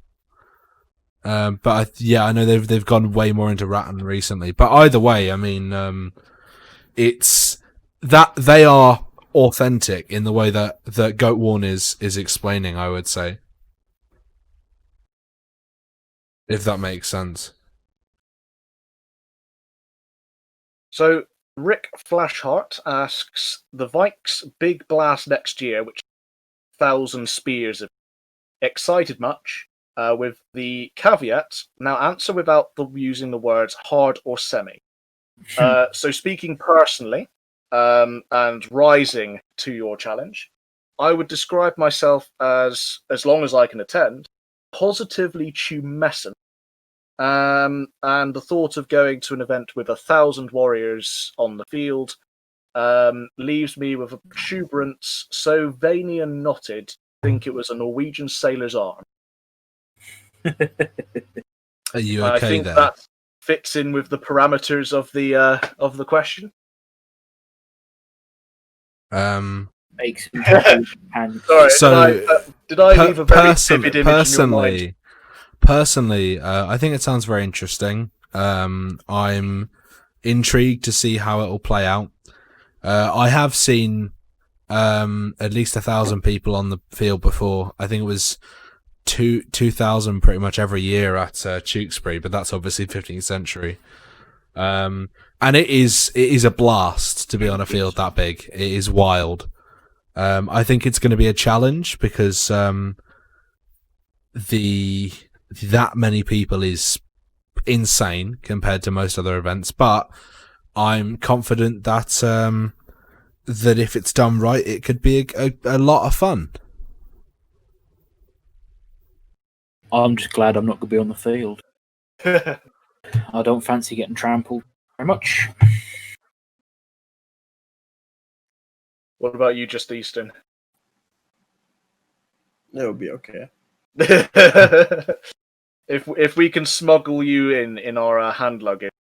But I know they've gone way more into Rattan recently. But either way, I mean, it's that they are authentic in the way that Goatworn is explaining, I would say. If that makes sense. So Rick Flashheart asks, the Vikes big blast next year, which 1,000 spears. Excited much? With the caveat, now answer without using the words hard or semi. So speaking personally, and rising to your challenge, I would describe myself as long as I can attend, positively tumescent. And the thought of going to an event with 1,000 warriors on the field leaves me with a exuberance so veiny and knotted, I think it was a Norwegian sailor's arm. Are you okay I think there? that fits in with the parameters of the question. Makes Sorry, So, did I leave a very vivid image in your mind? Personally, I think it sounds very interesting. I'm intrigued to see how it will play out. I have seen at least 1,000 people on the field before. I think it was 2,000 pretty much every year at Tewkesbury, but that's obviously 15th century. And it is a blast to be on a field that big. It is wild. I think it's going to be a challenge because that many people is insane compared to most other events, but I'm confident that that if it's done right, it could be a lot of fun. I'm just glad I'm not going to be on the field. I don't fancy getting trampled very much. What about you, Just Eastern? It'll be okay. If we can smuggle you in our hand luggage.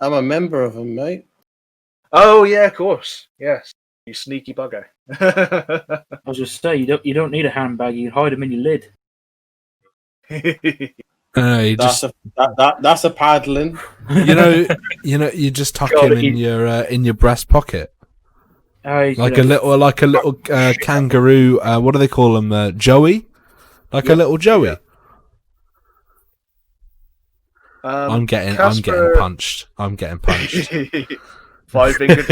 I'm a member of them, mate. Oh yeah, of course. Yes, you sneaky bugger. I was just say you don't need a handbag. You can hide them in your lid. That's a paddling. You just tuck him in your breast pocket, like a little kangaroo. What do they call them? Joey, a little Joey. I'm getting punched. 5-fingered.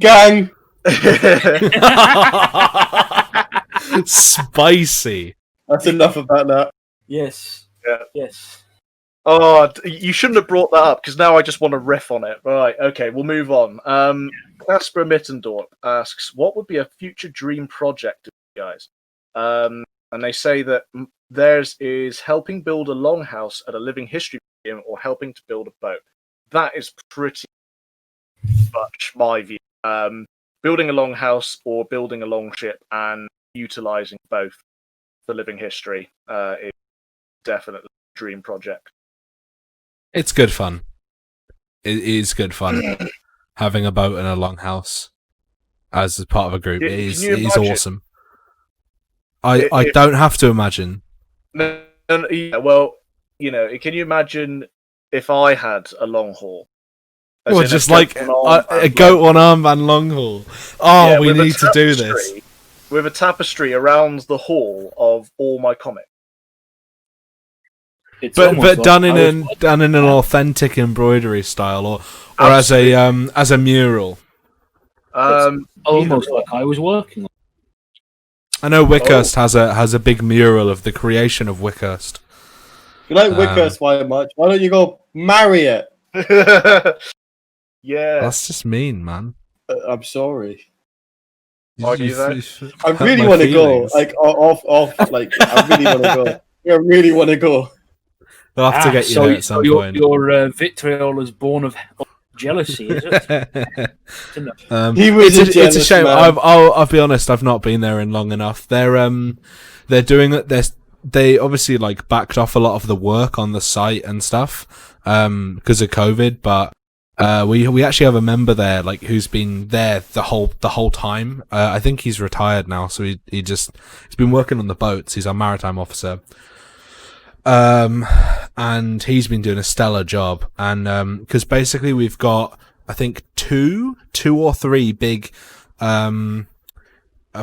Gang. Spicy. That's enough about that. Yes. Yeah. Yes. Oh, you shouldn't have brought that up because now I just want to riff on it. Right, okay, we'll move on. Casper Mittendorp asks, what would be a future dream project of you guys? And they say that theirs is helping build a longhouse at a living history museum or helping to build a boat. That is pretty much my view. Building a longhouse or building a longship and utilizing both for living history is definitely a dream project. It's good fun. It is good fun having a boat and a longhouse as part of a group. It is awesome. I don't have to imagine. No, yeah, well, can you imagine if I had a long haul? Well, just like a Goatworn Armband long haul. Oh, yeah, we need to do this. With a tapestry around the hall of all my comics. But done in an authentic embroidery style, or as a mural. Almost like I was working on. I know Wickhurst has a big mural of the creation of Wickhurst. You like Wickhurst why much? Why don't you go marry it? Yeah, that's just mean, man. I'm sorry. I really want to go. Like off. Like I really want to go. I really want to go. They'll have to get you there at some point. Your vitriol is born of Jealousy, is it? He was it's a a shame. man. I'll be honest. I've not been there in long enough. They're doing it. They obviously like backed off a lot of the work on the site and stuff because of COVID. But we actually have a member there like who's been there the whole time. I think he's retired now, so he's been working on the boats. He's our maritime officer. And he's been doing a stellar job. And because basically we've got, I think, two or three big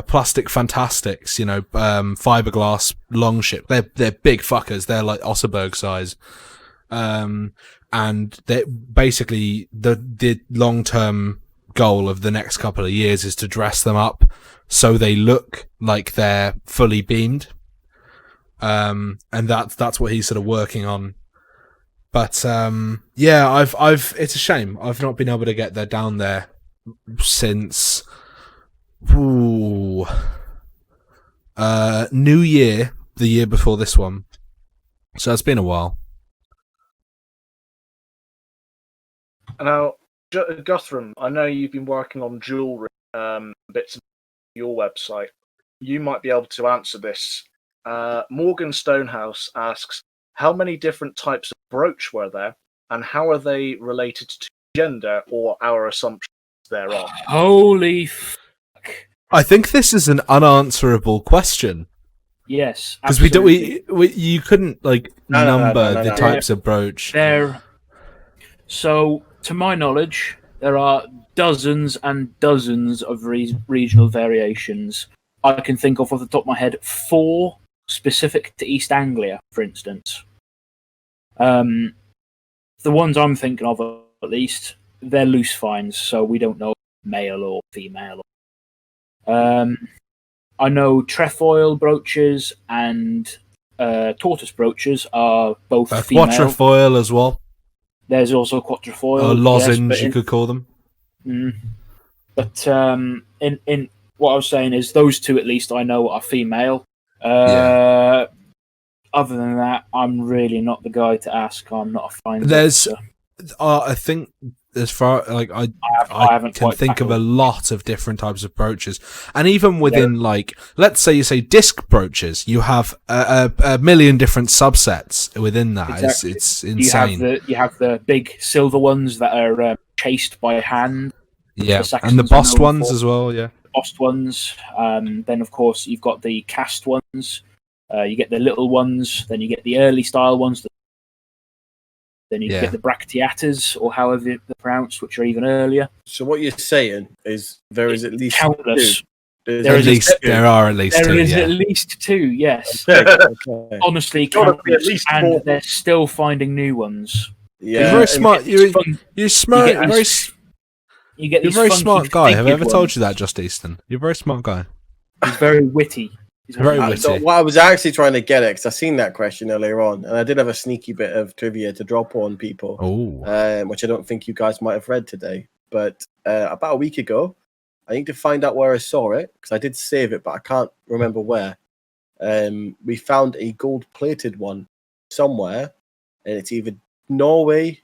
plastic fantastics, fiberglass longship. They're big fuckers. They're like Osserberg size. And they basically the long-term goal of the next couple of years is to dress them up so they look like they're fully beamed. And that's what he's sort of working on. But yeah, I've it's a shame I've not been able to get down there since New Year, the year before this one. So it's been a while. Now, Guthrum, I know you've been working on jewellery bits of your website. You might be able to answer this. Morgan Stonehouse asks, how many different types of brooch were there, and how are they related to gender or our assumptions thereon? Holy fuck. I think this is an unanswerable question. Yes, because you couldn't like number the types of brooch. So, to my knowledge, there are dozens and dozens of regional variations. I can think of off the top of my head 4 specific to East Anglia, for instance. The ones I'm thinking of, at least, they're loose finds, so we don't know male or female. I know trefoil brooches and tortoise brooches are both female. Quatrefoil as well. There's also quatrefoil. Or lozenge, you could call them. But in what I was saying is those 2 at least I know are female. Other than that, I'm really not the guy to ask. I'm not a finder. There's, I think, as far like I can think of a lot of different types of brooches, and even within like, let's say you say disc brooches, you have a million different subsets within that. Exactly. It's insane. You have the big silver ones that are chased by hand. Yeah, and the bossed ones as well. Yeah, bossed ones. Then of course you've got the cast ones. You get the little ones. Then you get the early style ones. Then you get the bracteatas, or however they're pronounced, which are even earlier. So what you're saying is there is at least countless. 2. There are at least 2. There is at least 2. Yes. Okay. Honestly, At least and 4. they're still finding new ones. Yeah, you're very smart. You're smart. You're a very smart guy. Have I ever told ones. you that, Just Easton? You're a very smart guy. He's very witty. Very witty. So what I was actually trying to get at, because I seen that question earlier on, and I did have a sneaky bit of trivia to drop on people, which I don't think you guys might have read today. But about a week ago, I need to find out where I saw it, because I did save it, but I can't remember where. We found a gold-plated one somewhere, and it's either Norway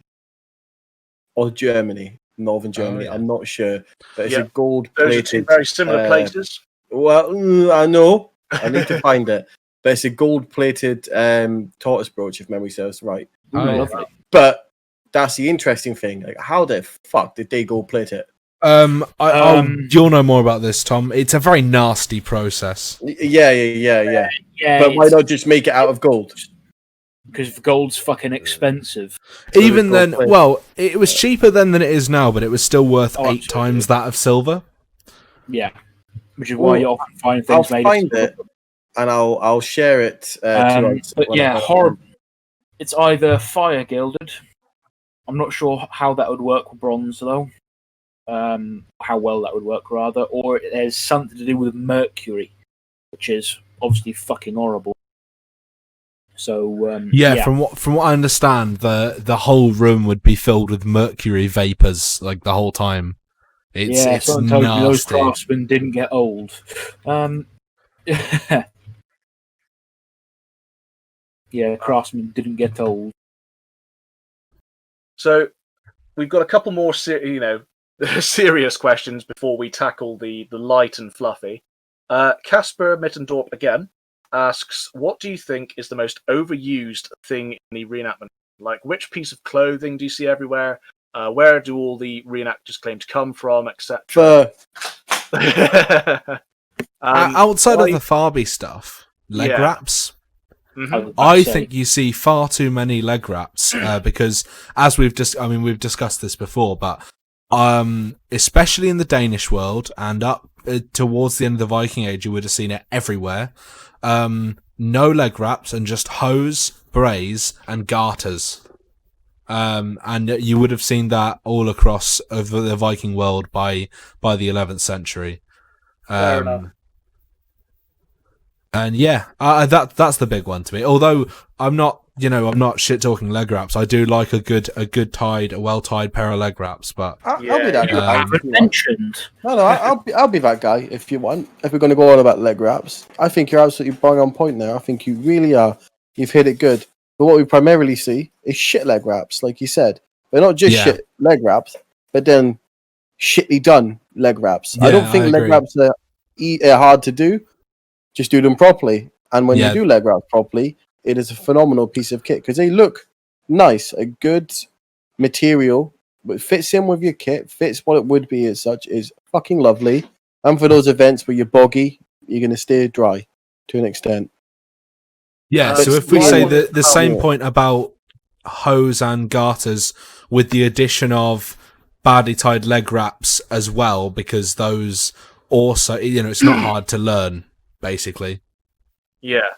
or Germany, northern Germany. I'm not sure, but it's a gold-plated. Those are 2 very similar places. Well, I know. I need to find it. But it's a gold-plated tortoise brooch, if memory serves right. Lovely. But that's the interesting thing. Like, how the fuck did they gold-plate it? You'll know more about this, Tom. It's a very nasty process. Yeah. But why not just make it out of gold? Because gold's fucking expensive. Even then, well, it was cheaper then than it is now, but it was still worth 8 times that of silver. Yeah. Which is why you often find things I'll find it, and I'll share it. But yeah, horrible. It's either fire gilded. I'm not sure how that would work with bronze though. How well that would work rather, or it has something to do with mercury, which is obviously fucking horrible. So from what I understand, the whole room would be filled with mercury vapors like the whole time. It's nasty. Those craftsmen didn't get old. Craftsmen didn't get old. So, we've got a couple more, serious questions before we tackle the light and fluffy. Casper Mittendorp again asks, what do you think is the most overused thing in the reenactment? Like, which piece of clothing do you see everywhere? Where do all the reenactors claim to come from, etc.? Outside of the Farby stuff, leg wraps. Mm-hmm. I think you see far too many leg wraps because, as we've discussed this before, but especially in the Danish world and up towards the end of the Viking Age, you would have seen it everywhere. No leg wraps and just hose, brays, and garters. And you would have seen that all across over the Viking world by the 11th century. Fair enough. And yeah, that's the big one to me. Although I'm not shit talking leg wraps. I do like a well tied pair of leg wraps. But I'll be that guy. Mentioned. No, I'll be that guy if you want. If we're going to go on about leg wraps, I think you're absolutely bang on point there. I think you really are. You've hit it good. But what we primarily see is shit leg wraps, like you said. They're not just shit leg wraps, but then shitly done leg wraps. Yeah, I don't think leg wraps are hard to do. Just do them properly. And when you do leg wraps properly, it is a phenomenal piece of kit because they look nice. A good material, but fits in with your kit, fits what it would be as such, is fucking lovely. And for those events where you're boggy, you're going to stay dry to an extent. Yeah, so if we say the same point about hose and garters with the addition of badly tied leg wraps as well, because those also, it's not hard to learn, basically. Yeah.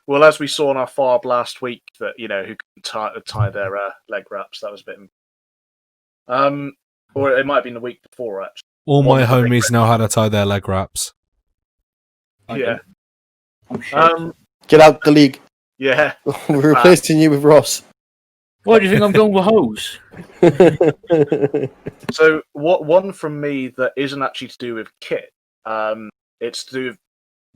Well, as we saw in our FARB last week, that who can tie their leg wraps, that was a bit. Or it might have been the week before, actually. All my homies know how to tie their leg wraps. Yeah. Get out the league. Yeah. We're replacing you with Ross. Why do you think I'm going with hose? So, one from me that isn't actually to do with kit. It's to do with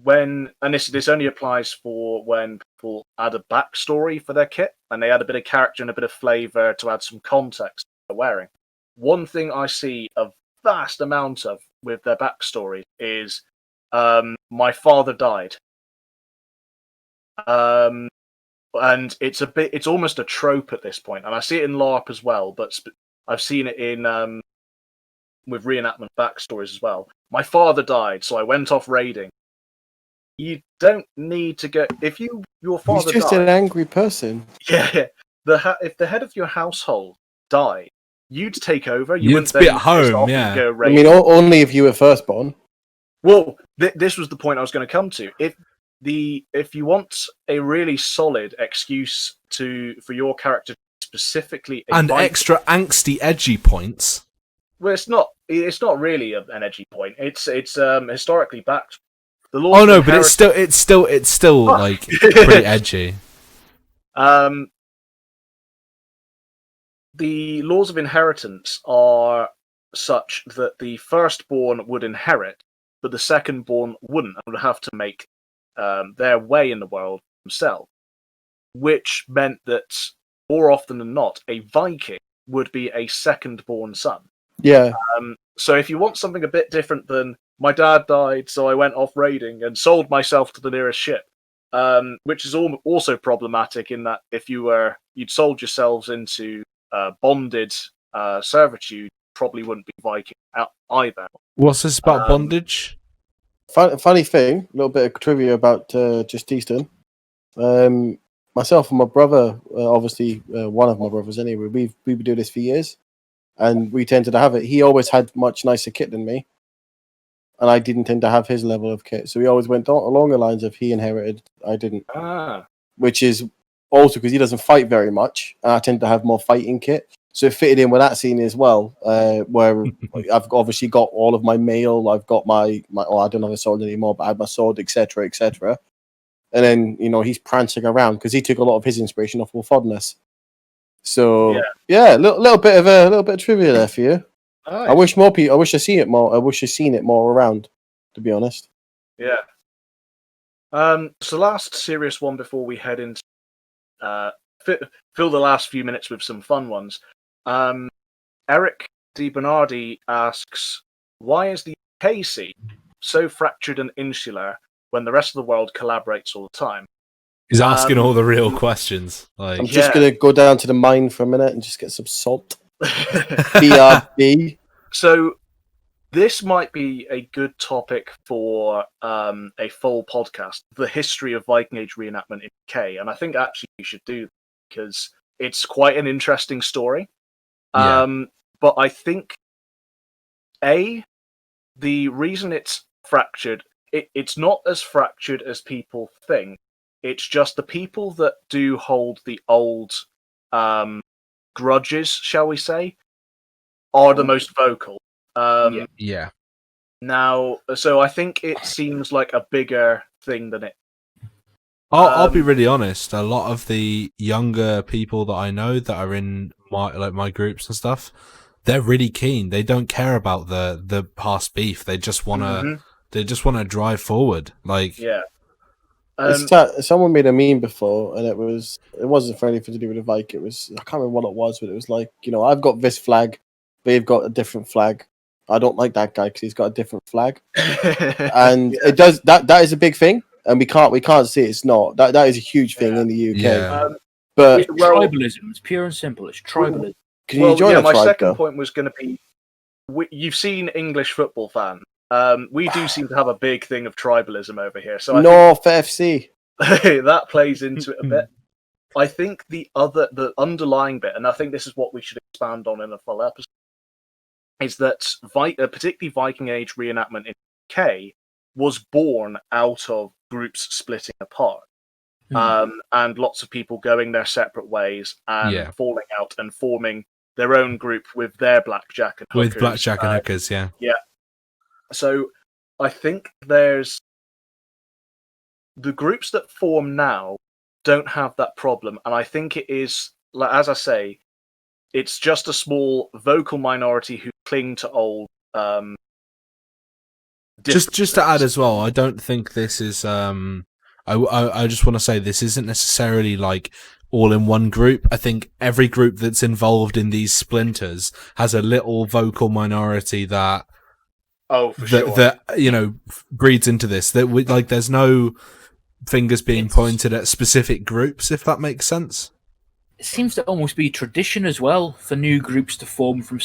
and this only applies for when people add a backstory for their kit and they add a bit of character and a bit of flavour to add some context to what they're wearing. One thing I see a vast amount of with their backstory is my father died. And it's almost a trope at this point, and I see it in LARP as well, but I've seen it in with reenactment backstories as well. My father died, so I went off raiding. You don't need to go if your father. He's just an angry person. Yeah, if the head of your household died, you'd take over. You'd be at home. Yeah, go I mean, only if you were firstborn. Well, this was the point I was going to come to. If you want a really solid excuse for your character specifically and Viking, extra angsty edgy points. Well, it's not really an edgy point. It's historically backed. The laws but it's still like pretty edgy. The laws of inheritance are such that the firstborn would inherit, but the secondborn wouldn't, and would have to make their way in the world themselves, which meant that more often than not, a Viking would be a second-born son. Yeah. So if you want something a bit different than my dad died, so I went off raiding and sold myself to the nearest ship, which is also problematic in that if you'd sold yourselves into bonded servitude, probably wouldn't be Viking either. What's this about bondage? Funny thing, a little bit of trivia about just Eastern. Myself and my brother, obviously one of my brothers anyway, we've been doing this for years, and we tended to have it. He always had much nicer kit than me, and I didn't tend to have his level of kit. So we always went along the lines of he inherited, I didn't. Which is also because he doesn't fight very much, and I tend to have more fighting kit. So it fitted in with that scene as well, where I've obviously got all of my mail. I've got my I don't have a sword anymore, but I had my sword, etc., etc. And then he's prancing around because he took a lot of his inspiration off Wolf Oddness. So yeah, a little bit of trivia there for you. Nice. I wish more people. I wish I seen it more. I wish I seen it more around. To be honest. Yeah. So last serious one before we head into fill the last few minutes with some fun ones. Eric DiBernardi asks, why is the UK scene so fractured and insular when the rest of the world collaborates all the time? He's asking all the real questions. Like, I'm just going to go down to the mine for a minute and just get some salt. BRB. So this might be a good topic for a full podcast, the history of Viking Age reenactment in UK, and I think actually we should do that because it's quite an interesting story. Yeah. But I think the reason it's fractured, it's not as fractured as people think. It's just the people that do hold the old grudges, shall we say, are the most vocal. Yeah. Now, so I think it seems like a bigger thing than it. I'll be really honest. A lot of the younger people that I know that are in my groups and stuff, they're really keen. They don't care about the past beef. They just wanna drive forward. Like, Yeah. Someone made a meme before, and it wasn't for anything to do with the Viking. It was, I can't remember what it was, but it was like, I've got this flag, they've got a different flag. I don't like that guy because he's got a different flag, and it does that is a big thing, and we can't say it's not. That is a huge thing in the UK. Yeah. But It's tribalism. It's pure and simple. It's tribalism. Can you join a my tribe, second though? point was going to be, you've seen English football fans. We do seem to have a big thing of tribalism over here, so I North FC. think that plays into it a bit. I think the underlying bit, and I think this is what we should expand on in a full episode, is that particularly Viking Age reenactment in the UK was born out of groups splitting apart, and lots of people going their separate ways and falling out and forming their own group with their blackjack and hookers. With blackjack and hookers, yeah. Yeah. So I think there's the groups that form now don't have that problem, and I think it is, like, as I say, it's just a small vocal minority who cling to old. Just to add as well, I don't think this is. I just want to say this isn't necessarily like all in one group. I think every group that's involved in these splinters has a little vocal minority that. Oh, for sure. That breeds into this. That there's no fingers being pointed at specific groups, if that makes sense. It seems to almost be tradition as well for new groups to form from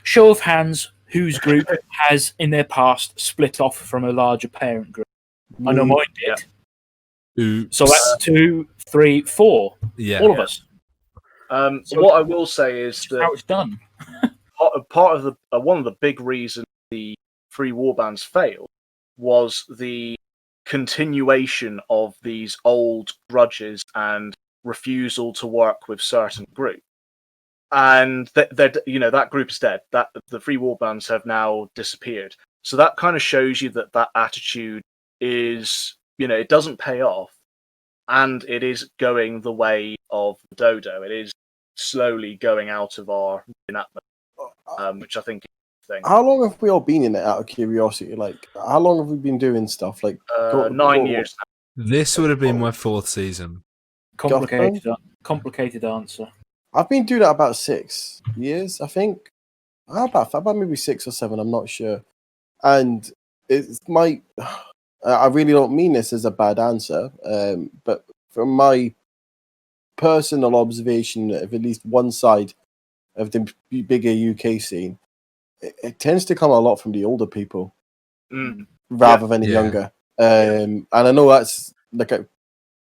show of hands. Whose group has in their past split off from a larger parent group? I know mine did. Oops. So that's 2, 3, 4. Yeah, all of us. So what I will say is that how it's done. part of one of the big reasons the free warbands failed was the continuation of these old grudges and refusal to work with certain groups. And that group is dead. That the free warbands have now disappeared. So that kind of shows you that attitude is, it doesn't pay off, and it is going the way of the dodo. It is slowly going out of our reenactment, which I think is the thing. How long have we all been in it, out of curiosity? Like, how long have we been doing stuff? Like 9 years. This would have been my 4th season. Complicated answer. I've been doing that about 6 years, I think. About maybe 6 or 7, I'm not sure. And it's I really don't mean this as a bad answer, but from my personal observation of at least one side of the bigger UK scene, it tends to come a lot from the older people rather than the younger. And I know that's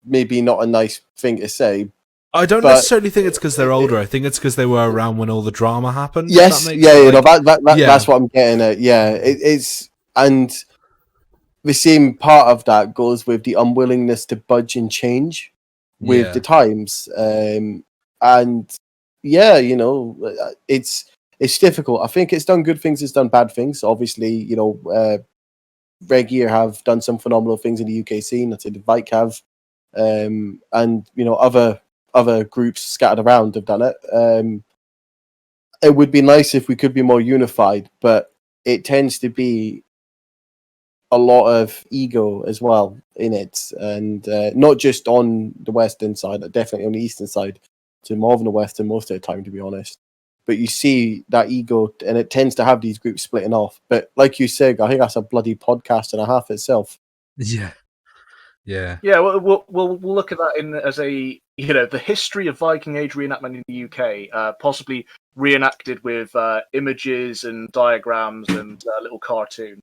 maybe not a nice thing to say. I don't necessarily think it's because they're older. I think it's because they were around when all the drama happened. Yes, that's what I'm getting at. Yeah, it's, and the same part of that goes with the unwillingness to budge and change with the times. And yeah, it's difficult. I think it's done good things, it's done bad things. Obviously, Red Gear have done some phenomenal things in the UK scene. I'd say the Vike have, and other groups scattered around have done it. It would be nice if we could be more unified, but it tends to be a lot of ego as well in it, and not just on the western side, definitely on the eastern side, so more on the western most of the time, to be honest. but you see that ego, and it tends to have these groups splitting off. But like you said, I think that's a bloody podcast and a half itself. Yeah. Yeah. Yeah, we'll look at that as a the history of Viking Age reenactment in the UK, possibly reenacted with images and diagrams and little cartoon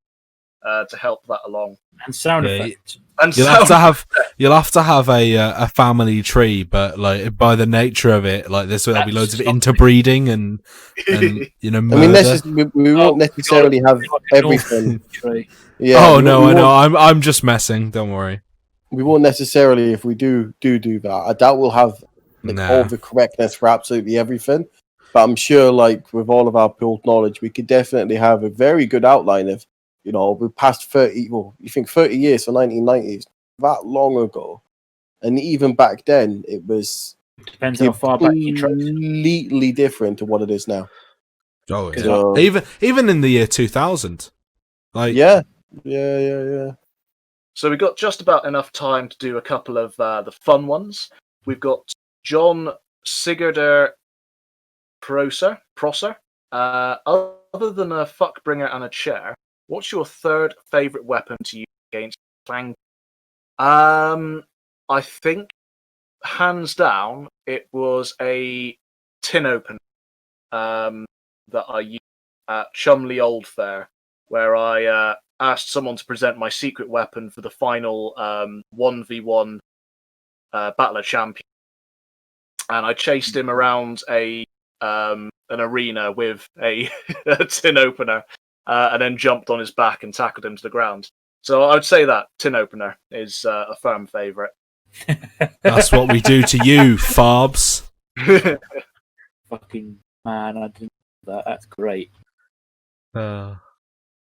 to help that along. And sound effects. And you'll have to have a family tree, but like by the nature of it, like there'll be loads of interbreeding and murder. I mean, we won't necessarily have everything. Yeah. Oh no, I know. I'm just messing. Don't worry. We won't necessarily, if we do that. I doubt we'll have all the correctness for absolutely everything. But I'm sure, like with all of our pooled knowledge, we could definitely have a very good outline of, we passed 30. Well, you think 30 years for 1990s, that long ago, and even back then, it was depends how far back you trace. Completely different to what it is now. Oh, yeah. Even in the year 2000, like yeah. So we've got just about enough time to do a couple of the fun ones. We've got John Sigurder Prosser. Other than a fuckbringer and a chair, what's your third favourite weapon to use against clang? I think, hands down, it was a tin opener that I used at Chumley Old Fair, where I asked someone to present my secret weapon for the final 1v1 Battle of Champions, and I chased him around an arena with a tin opener, and then jumped on his back and tackled him to the ground. So I would say that tin opener is a firm favourite. That's what we do to you, Farbs. Fucking man, I didn't know that. That's great.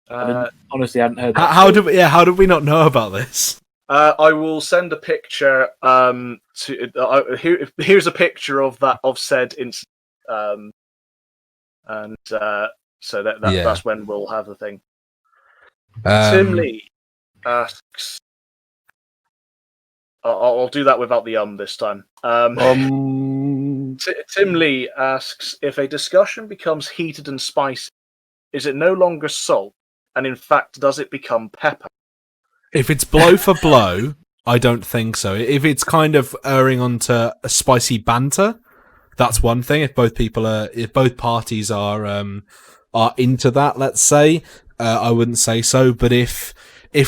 Honestly, I hadn't heard that. How did we not know about this? I will send a picture. Here's a picture of said incident. So that's when we'll have the thing. Tim Lee asks. I'll do that without the this time. Tim Lee asks, if a discussion becomes heated and spicy, is it no longer salt? And in fact, does it become pepper? If it's blow for blow, I don't think so. If it's kind of erring onto a spicy banter, that's one thing. If both parties are into that, let's say, I wouldn't say so. But if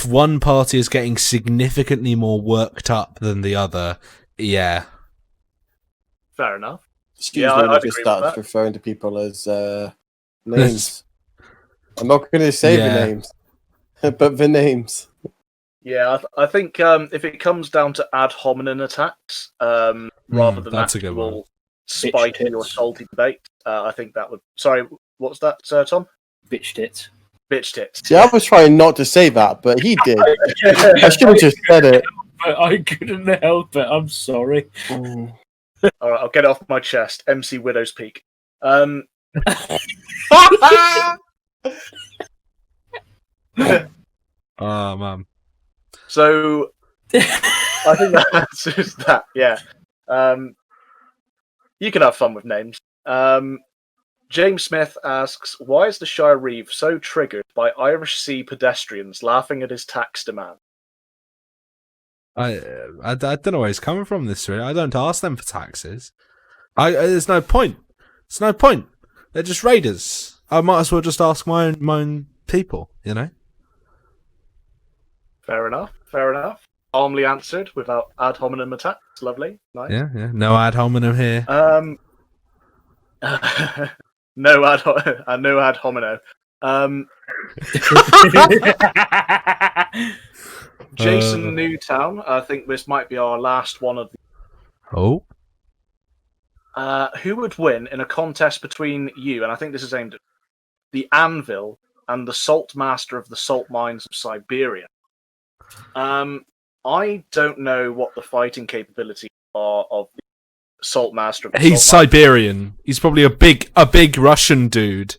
one party is getting significantly more worked up than the other, yeah. Fair enough. Excuse me, I just started referring to people as names. I'm not going to say the names, but the names. Yeah, I think if it comes down to ad hominem attacks, rather than actual spiky or salty debate, I think that would... Sorry, what's that, Sir Tom? Bitch tits. Bitch tits. See, I was trying not to say that, but he did. I should have just said it. I couldn't help it. I'm sorry. All right, I'll get it off my chest. MC Widow's Peak. Oh, man. So, I think that's just that, yeah. You can have fun with names. James Smith asks, why is the Shire Reeve so triggered by Irish Sea pedestrians laughing at his tax demand? I don't know where he's coming from this really. I don't ask them for taxes. There's no point. There's no point. They're just raiders. I might as well just ask my own people, you know? Fair enough. Calmly answered without ad hominem attacks. Lovely. Nice. Yeah. No ad hominem here. No ad hominem. Jason Newtown. I think this might be our last one of the... Oh. Who would win in a contest between you, and I think this is aimed at the Anvil and the Salt Master of the Salt Mines of Siberia? I don't know what the fighting capabilities are of the Salt Master of the He's Salt Siberian. Mines. He's probably a big Russian dude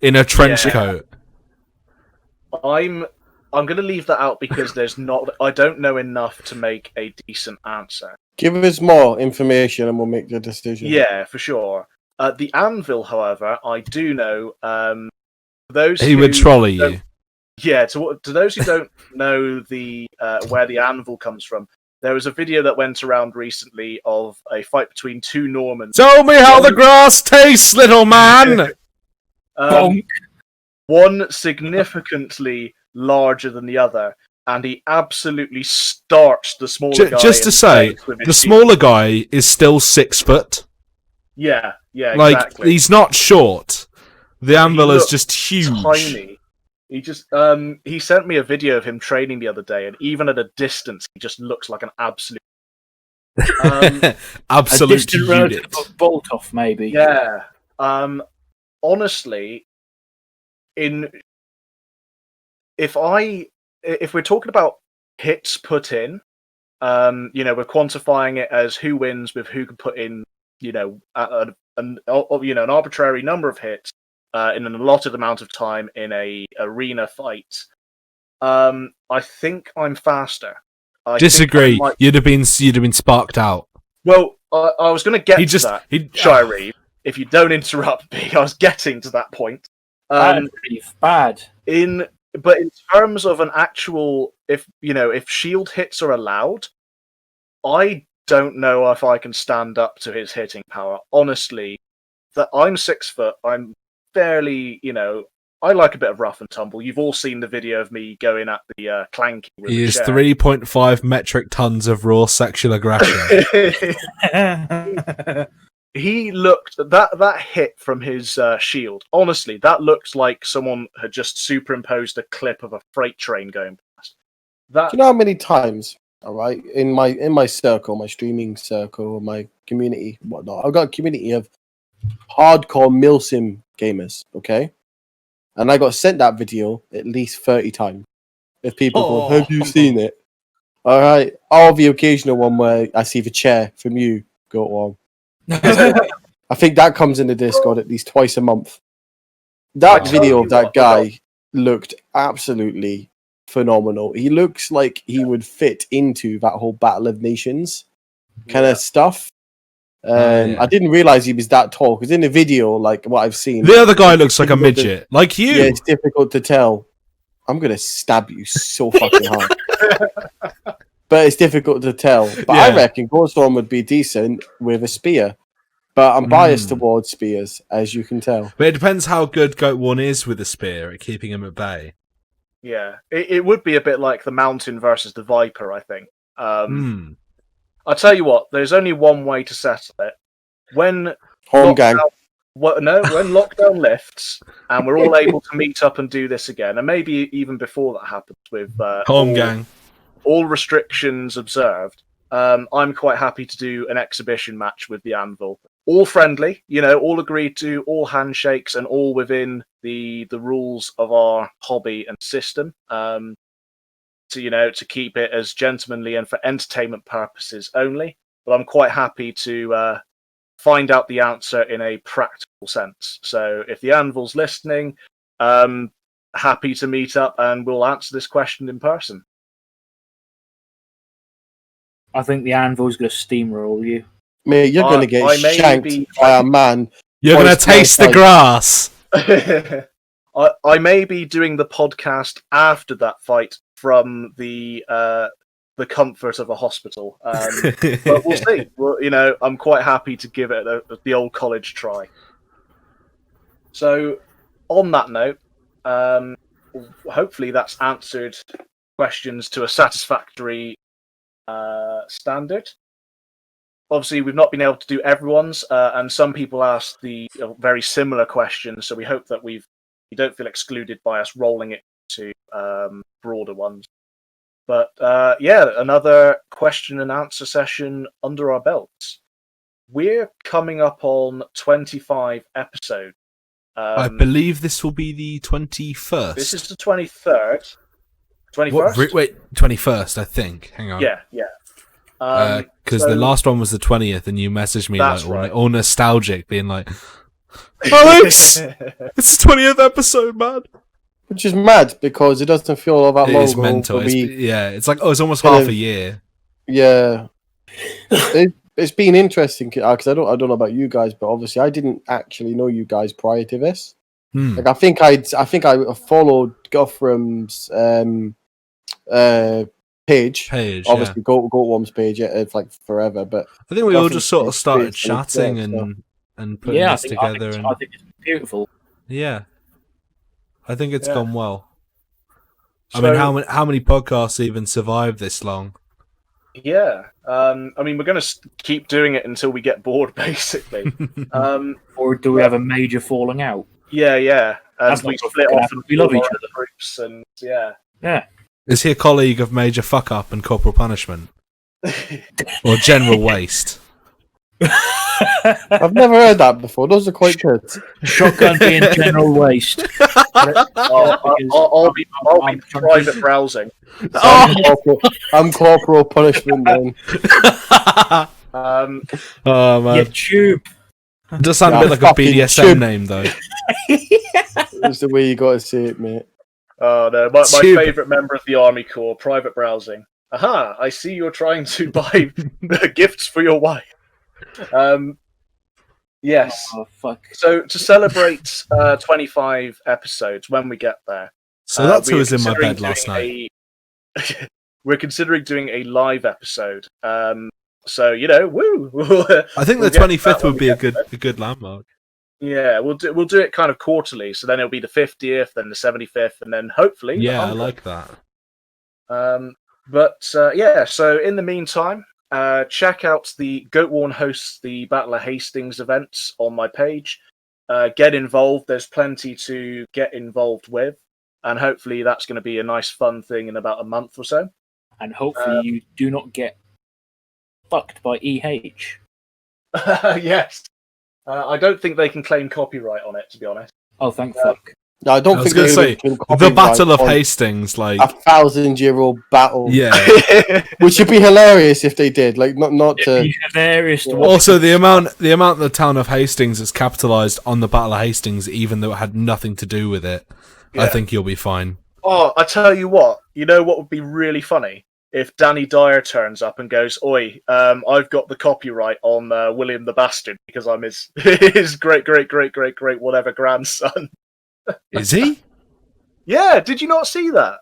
in a trench coat. I'm going to leave that out because I don't know enough to make a decent answer. Give us more information and we'll make the decision. Yeah, for sure. The anvil, however, I do know. Those He who would trolley don't- you. Yeah, to those who don't know where the anvil comes from, there was a video that went around recently of a fight between two Normans. Tell me how the grass tastes, little man! Um, one significantly larger than the other, and he absolutely starched the smaller guy. Just to in say, face with the his smaller guy is still 6 foot. Yeah, Like, exactly. he's not short. The anvil is looks just huge. Tiny. He just he sent me a video of him training the other day, and even at a distance, he just looks like an absolute A Absolute distant unit. relative of Boltov, maybe. yeah. Honestly, if we're talking about hits put in, we're quantifying it as who wins with who can put in, an arbitrary number of hits in an allotted amount of time in a arena fight. I think I'm faster. Disagree. Think I might- You'd have been sparked out. Well, I was going to get to that, he Shiree. If you don't interrupt me, I was getting to that point. Bad, Reeve, bad. But in terms of an actual, if shield hits are allowed, I don't know if I can stand up to his hitting power. Honestly, that I'm 6 foot. I'm fairly, I like a bit of rough and tumble. You've all seen the video of me going at the clanky with He the is chair. 3.5 metric tons of raw sexual aggression. He looked that hit from his shield. Honestly, that looked like someone had just superimposed a clip of a freight train going past. Do you know how many times, all right, in my circle, my streaming circle, my community, whatnot, I've got a community of hardcore milsim gamers, okay? And I got sent that video at least 30 times. If people go, have you seen it? All right, I'll have the occasional one where I see the chair from you go on. I think that comes in the Discord at least twice a month. That I video tell of you that what, guy looked absolutely phenomenal. He looks like he would fit into that whole Battle of Nations kind of stuff. Yeah. I didn't realize he was that tall because in the video, like what I've seen, The other guy looks like a midget, like you. yeah, it's difficult to tell. I'm gonna stab you so fucking hard. But it's difficult to tell. But I Yeah. reckon Goatworn would be decent with a spear. But I'm biased towards spears, as you can tell. But it depends how good Goatworn is with a spear at keeping him at bay. Yeah, it would be a bit like the Mountain versus the Viper, I think. I'll tell you what, there's only one way to settle it. When Home gang. when lockdown lifts and we're all able to meet up and do this again, and maybe even before that happens with Home gang. all restrictions observed, I'm quite happy to do an exhibition match with the Anvil. All friendly, all agreed to, all handshakes, and all within the rules of our hobby and system. To keep it as gentlemanly and for entertainment purposes only. But I'm quite happy to find out the answer in a practical sense. So if the Anvil's listening, happy to meet up and we'll answer this question in person. I think the Anvil's going to steamroll you. Mate, you're going to get I may shanked be- by a man. You're going to Twice taste the my grass. I may be doing the podcast after that fight from the comfort of a hospital, but we'll see. Well, I'm quite happy to give it the old college try. So, on that note, hopefully that's answered questions to a satisfactory standard. Obviously, we've not been able to do everyone's, and some people asked the very similar questions. So we hope that you don't feel excluded by us rolling it to broader ones. But another question and answer session under our belts. We're coming up on 25 episodes. I believe this will be the 21st. This is the 23rd. 21st? Wait, 21st, I think. Hang on. Yeah. Because the last one was the 20th, and you messaged me That's like right. all nostalgic, being like, Alex, it's the 20th episode, man. Which is mad because it doesn't feel all that It long is ago. mental. but It's like, it's almost kind half of- a year. Yeah. it's been interesting because I don't know about you guys, but obviously I didn't actually know you guys prior to this. Like I think I followed Gotham's page, obviously Goatworm's page. It's like forever, but I think we all just sort of started page, like, chatting and putting this together. I think it's beautiful. Yeah, I think it's gone well. So, I mean, how many podcasts even survive this long? Yeah, I mean, we're going to keep doing it until we get bored, basically. Or do we have a major falling out? Yeah. That's we not split gonna off happen. and We love form each our other. groups, and yeah. Yeah. Is he a colleague of Major Fuck Up and Corporal Punishment? Or General Waste? I've never heard that before. Those are quite good. Shotgun being general waste. I'll be private browsing. I'm Corporal Punishment then. Oh man, Yeah, tube. it does sound a bit like a fucking BDSM tube. name though. That's the way you got to say it, mate. Oh no, my Tube. favourite member of the Army Corps, private browsing. Aha! I see you're trying to buy gifts for your wife. Yes. Oh, fuck. So to celebrate 25 episodes when we get there. So that's who we're was in my considering bed last doing night. we're considering doing a live episode. So woo! I think we'll the get to 25th that when would we be a get good landmark. Yeah, we'll do it kind of quarterly. So then it'll be the 50th, then the 75th, and then hopefully. the Yeah, I 100th. like that. So in the meantime, check out the Goatworn hosts the Battle of Hastings events on my page. Get involved. There's plenty to get involved with, and hopefully that's going to be a nice, fun thing in about a month or so. And hopefully you do not get fucked by EH. Yes, I don't think they can claim copyright on it, to be honest. Oh, thank fuck. No, I don't I was think going to they're say gonna the copyright Battle of on Hastings, like 1,000-year-old battle. yeah. Which would be hilarious if they did. Like not It'd to. be hilarious to watch. Also, the amount the town of Hastings has capitalised on the Battle of Hastings, even though it had nothing to do with it, I Yeah. think you'll be fine. Oh, I tell you what. You know what would be really funny? If Danny Dyer turns up and goes, "Oi, I've got the copyright on William the Bastard because I'm his great whatever grandson." Is he? Yeah, did you not see that?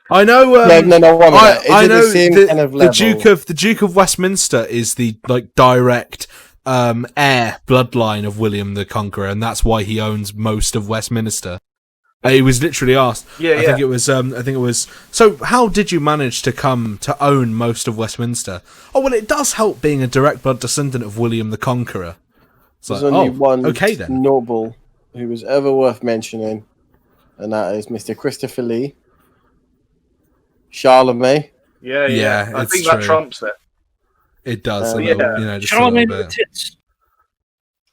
I know. No. One minute. Is I it know the same kind of the level? Duke of Westminster is the direct heir bloodline of William the Conqueror, and that's why he owns most of Westminster. He was literally asked. I think it was. So, how did you manage to come to own most of Westminster? Oh, well, it does help being a direct blood descendant of William the Conqueror. It's There's like, only one okay then. noble who was ever worth mentioning, and that is Mr. Christopher Lee, Charlemagne. Yeah. I it's think that true. trumps it. It does. Yeah. Just a Charlemagne little with bit. the tits.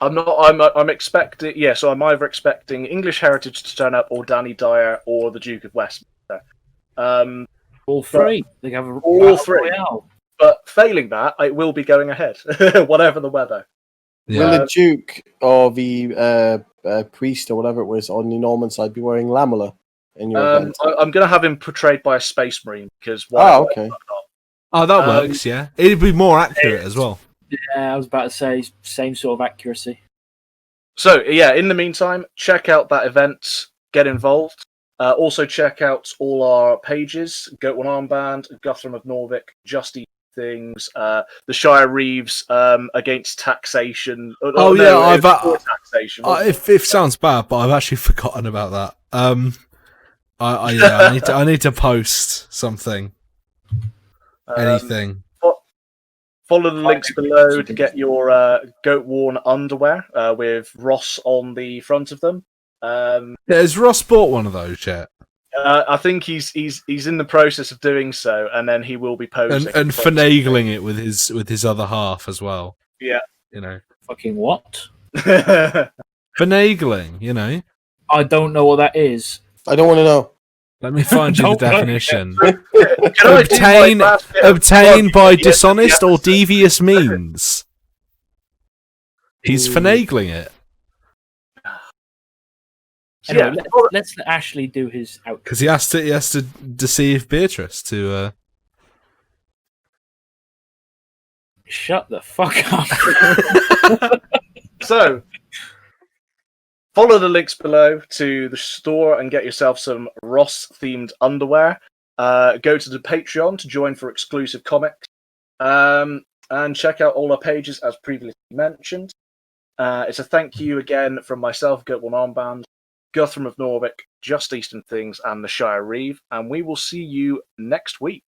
I'm expecting. Yeah, so I'm either expecting English Heritage to turn up, or Danny Dyer, or the Duke of Westminster. All three. They have all battle three. royale. But failing that, I will be going ahead, whatever the weather. Yeah. Will the Duke or the priest or whatever it was on the Norman side be wearing lamella in your event? I'm going to have him portrayed by a space marine because why? Oh, okay. Oh, that works. Yeah, it'd be more accurate as well. Yeah, I was about to say same sort of accuracy. So yeah, in the meantime, check out that event, get involved. Also check out all our pages: Goatworn Armband, Guthrum of Norvik, Just Eat Things, the Shire Reeves against taxation. I've before taxation. If sounds bad, but I've actually forgotten about that. I need to post something, anything. Follow the links below to get your Goatworn underwear with Ross on the front of them. Has Ross bought one of those yet? I think he's in the process of doing so, and then he will be posing and finagling it with his other half as well. Yeah, Fucking what? Finagling, I don't know what that is. I don't want to know. Let me find you the Don't worry. definition. Can I do my last bit of Obtained by plug? dishonest or Yes. devious means. He's finagling it Anyway, Yeah. let's let Ashley do his outro. because he has to deceive Beatrice to. Shut the fuck up. So, follow the links below to the store and get yourself some Ross-themed underwear. Go to the Patreon to join for exclusive comics. And check out all our pages as previously mentioned. It's a thank you again from myself, Goatworn Armband, Guthrum of Norvik, Just Eastern Things, and the Shire Reeve. And we will see you next week.